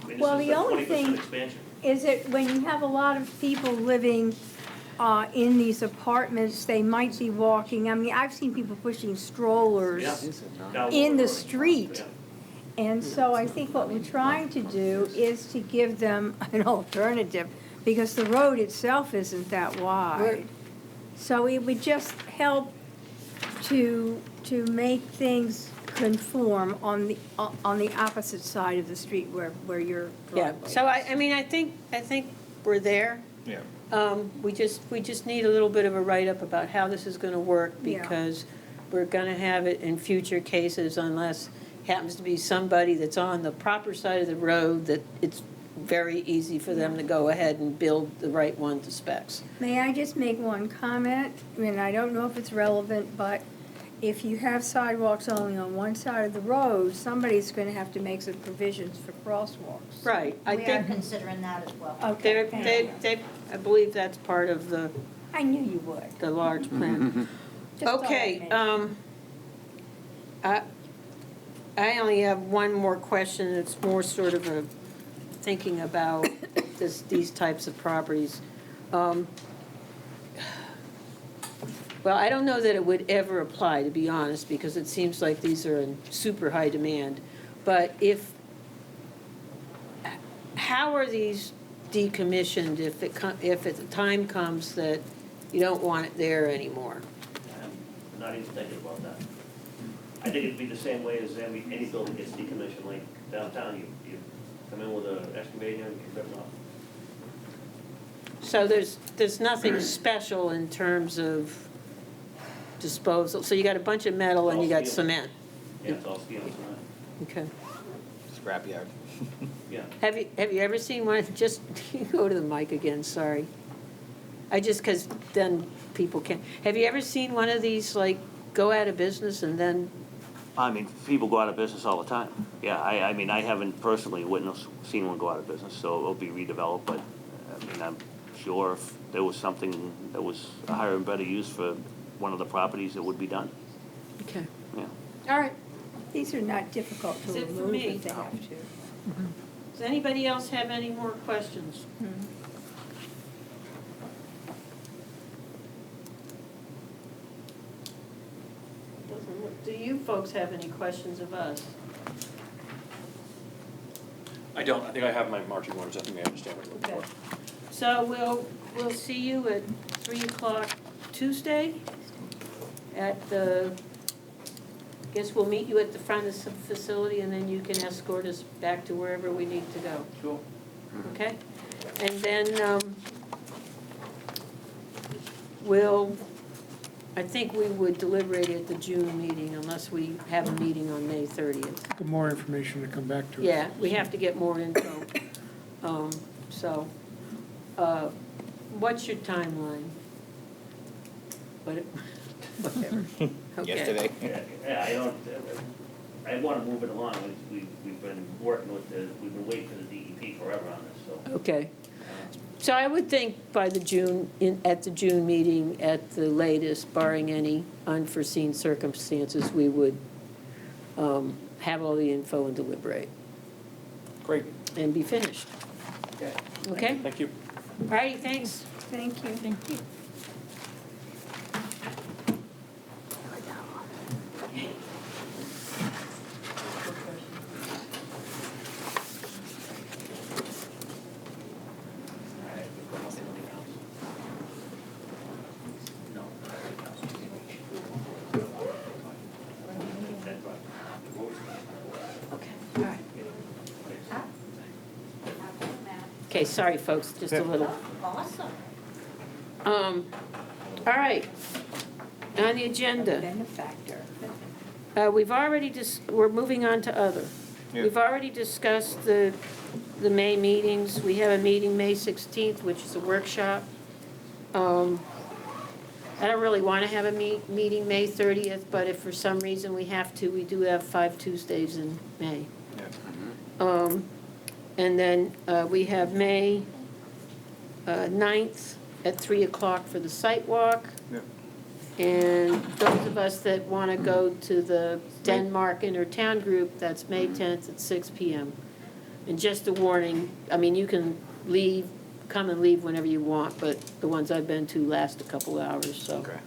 I mean, Well, this the is a only 20% thing- expansion. Is it when you have a lot of people living in these apartments, they might be walking, I mean, I've seen people pushing strollers Yeah. Down in the road. street. Yeah. And so I think what we're trying to do is to give them an alternative, because the road itself isn't that wide. So it would just help to make things conform on the opposite side of the street where your Yeah, driveway so is. I mean, I think we're there. Yeah. We just need a little bit of a write-up about how this is gonna work, Yeah. because we're gonna have it in future cases unless it happens to be somebody that's on the proper side of the road, that it's very easy for them to go ahead and build the right one to specs. May I just make one comment? I mean, I don't know if it's relevant, but if you have sidewalks only on one side of the road, somebody's gonna have to make some provisions for crosswalks. Right, I We are think considering that as well. Okay, thank you. I believe that's part of the I knew you would. large plan. Just thought I'd Okay, mention. I only have one more question. It's more sort of a thinking about these types of properties. Well, I don't know that it would ever apply, to be honest, because it seems like these are in super high demand. But how are these decommissioned if at the time comes that you don't want it there anymore? I'm not even thinking about that. I think it'd be the same way as any building gets decommissioned, like downtown, you come in with an excavator and you rip it off. So there's nothing special in terms of disposal, so you got a bunch of metal and you got cement? Yeah, it's all steel and cement. Okay. Scrapyard. Yeah. Have you ever seen one, just, you go to the mic again, sorry. Because then people can, have you ever seen one of these, like, go out of business and then I mean, people go out of business all the time. Yeah, I mean, I haven't personally seen one go out of business, so it'll be redeveloped, but, I mean, I'm sure if there was something that was a higher and better use for one of the properties, it would be done, Okay. yeah. All right. These are not difficult to That's it for remove me. if they have to. Does anybody else have any more questions? Do you folks have any questions of us? I don't, I think I have my marching orders, I think I understand what you're looking Okay. for. So we'll see you at 3 o'clock Tuesday at the, guess we'll meet you at the front of the facility and then you can escort us back to wherever we need to go. Sure. Okay? And then we'll, I think we would deliberate at the June meeting unless we have a meeting on May 30th. The more information to come back to us. Yeah, we have to get more info. So, what's your timeline? Whatever. Okay. Yesterday. Yeah, I don't, I wanna move it along, we've been working with we've been waiting for the DEP forever on this, so. Okay. So I would think by the June, at the June meeting, at the latest, barring any unforeseen circumstances, we would have all the info and deliberate. Great. And be finished. Okay? Thank you. All righty, thanks. Thank you. Thank you. Okay, sorry, folks, just a little. Awesome. All right, on the agenda, Benefactor. we've already we're moving on to other. Yeah. We've already discussed the May meetings. We have a meeting May 16th, which is a workshop. I don't really want to have a meeting May 30th, but if for some reason we have to, we do have 5 Tuesdays in May. And then we have May 9th at 3 o'clock for the site walk. Yep. And those of us that want to go to the Denmark Intertown Group, that's May 10th at 6 PM. And just a warning, I mean, you can leave, come and leave whenever you want, but the ones I've been to last a couple hours, so. Okay.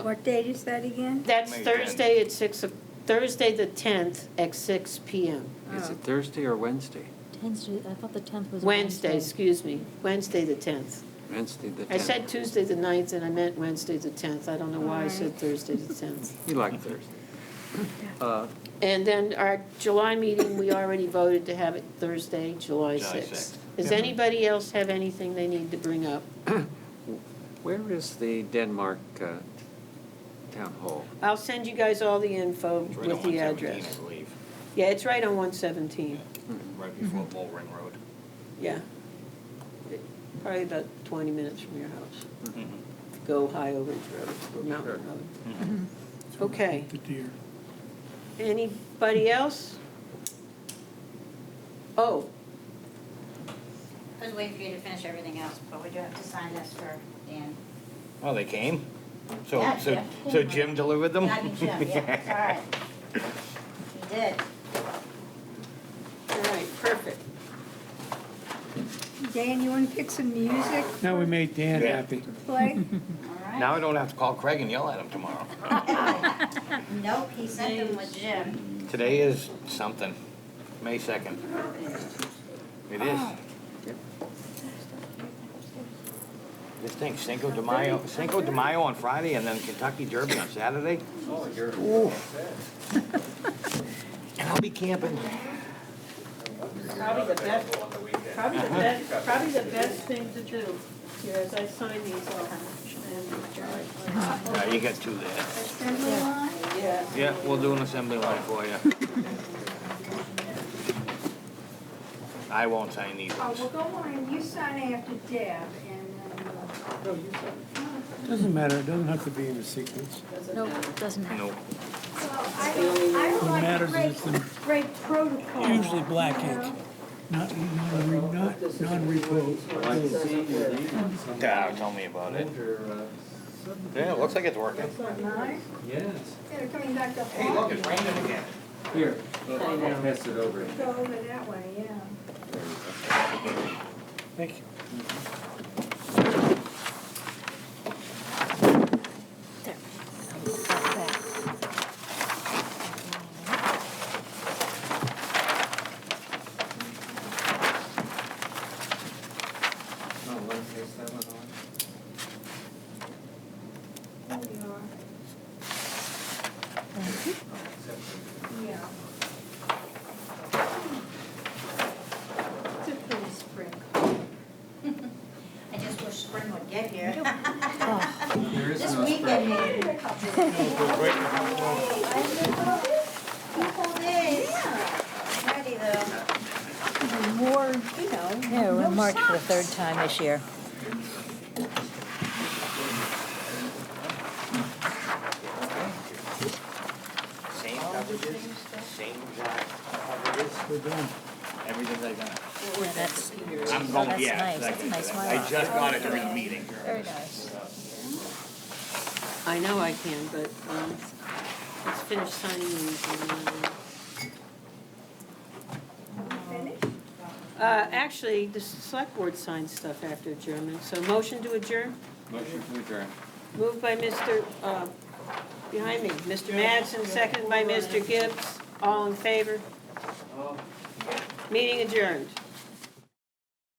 What date is that again? That's May 10th. Thursday at 6, Thursday the 10th at 6 PM. Is it Thursday or Wednesday? I thought the 10th was Wednesday, excuse me, Wednesday the 10th. Wednesday the 10th. I said Tuesday the 9th and I meant Wednesday the 10th. I don't know why I said Thursday the 10th. You like Thursday. And then our July meeting, we already voted to have it Thursday, July July 6th. 6th. Does anybody else have anything they need to bring up? Where is the Denmark Town Hall? I'll send you guys all the info It's right with on the 117, address. I believe, Yeah, it's right on 117. right before Bull Ring Road. Yeah. Probably about 20 minutes from your house. Mhm. Go Ohio Ridge Road or Mountain Road. Mhm. Okay. The deer. Anybody else? Oh, I was waiting for you to finish everything else, but we do have to sign this for Dan. Oh, they came? So, Yeah, so, Jim so came. Jim delivered them? I mean, Jim, yeah, all right. He did. all right, perfect. Dan, you want to pick some music Now we made Dan Yeah. happy. to play? All right. Now I don't have to call Craig and yell at him tomorrow. Nope, he sent them with Jim. Today is something, May 2nd. It is. Just think, Cinco de Mayo on Friday and then Kentucky Derby on Saturday. Oh, you're. Ooh. And I'll be camping. Probably the best, probably the best thing to do here as I sign these off. Yeah, you got two there. Assembly line? Yeah. Yeah, we'll do an assembly line for you. I won't sign these Oh, ones. well, go on, you sign after Deb, and then Doesn't matter, it doesn't have to be in a sequence. No, it doesn't have. Nope. I What like matters is great, it's great protocol. usually black ink, not non-repos. Tell me about it. Yeah, it looks like it's working. Nice. Yes. They're coming back up. Hey, look, it's raining again. Here, I'll pass it over. Go over that way, yeah. Thank you. There we are. Yeah. It's a pretty spring. I just wish spring would get here. There is This no weekend, spring. maybe. Couple days. Ready though. More, you know. Yeah, we're no in March for the socks. third time this year. Same coverages, same exact coverages, We're done. everything's identical. Yeah, that's, I'm oh, going, that's yeah. nice, that's a nice I one. just got it during the meeting. Very nice. I know I can, but let's finish signing these. Finished? Actually, the select board signs stuff after adjournment, so motion to adjourn? Motion to adjourn. Moved by Mr., behind me, Mr. Madsen, seconded by Mr. Gibbs. All in favor? Meeting adjourned.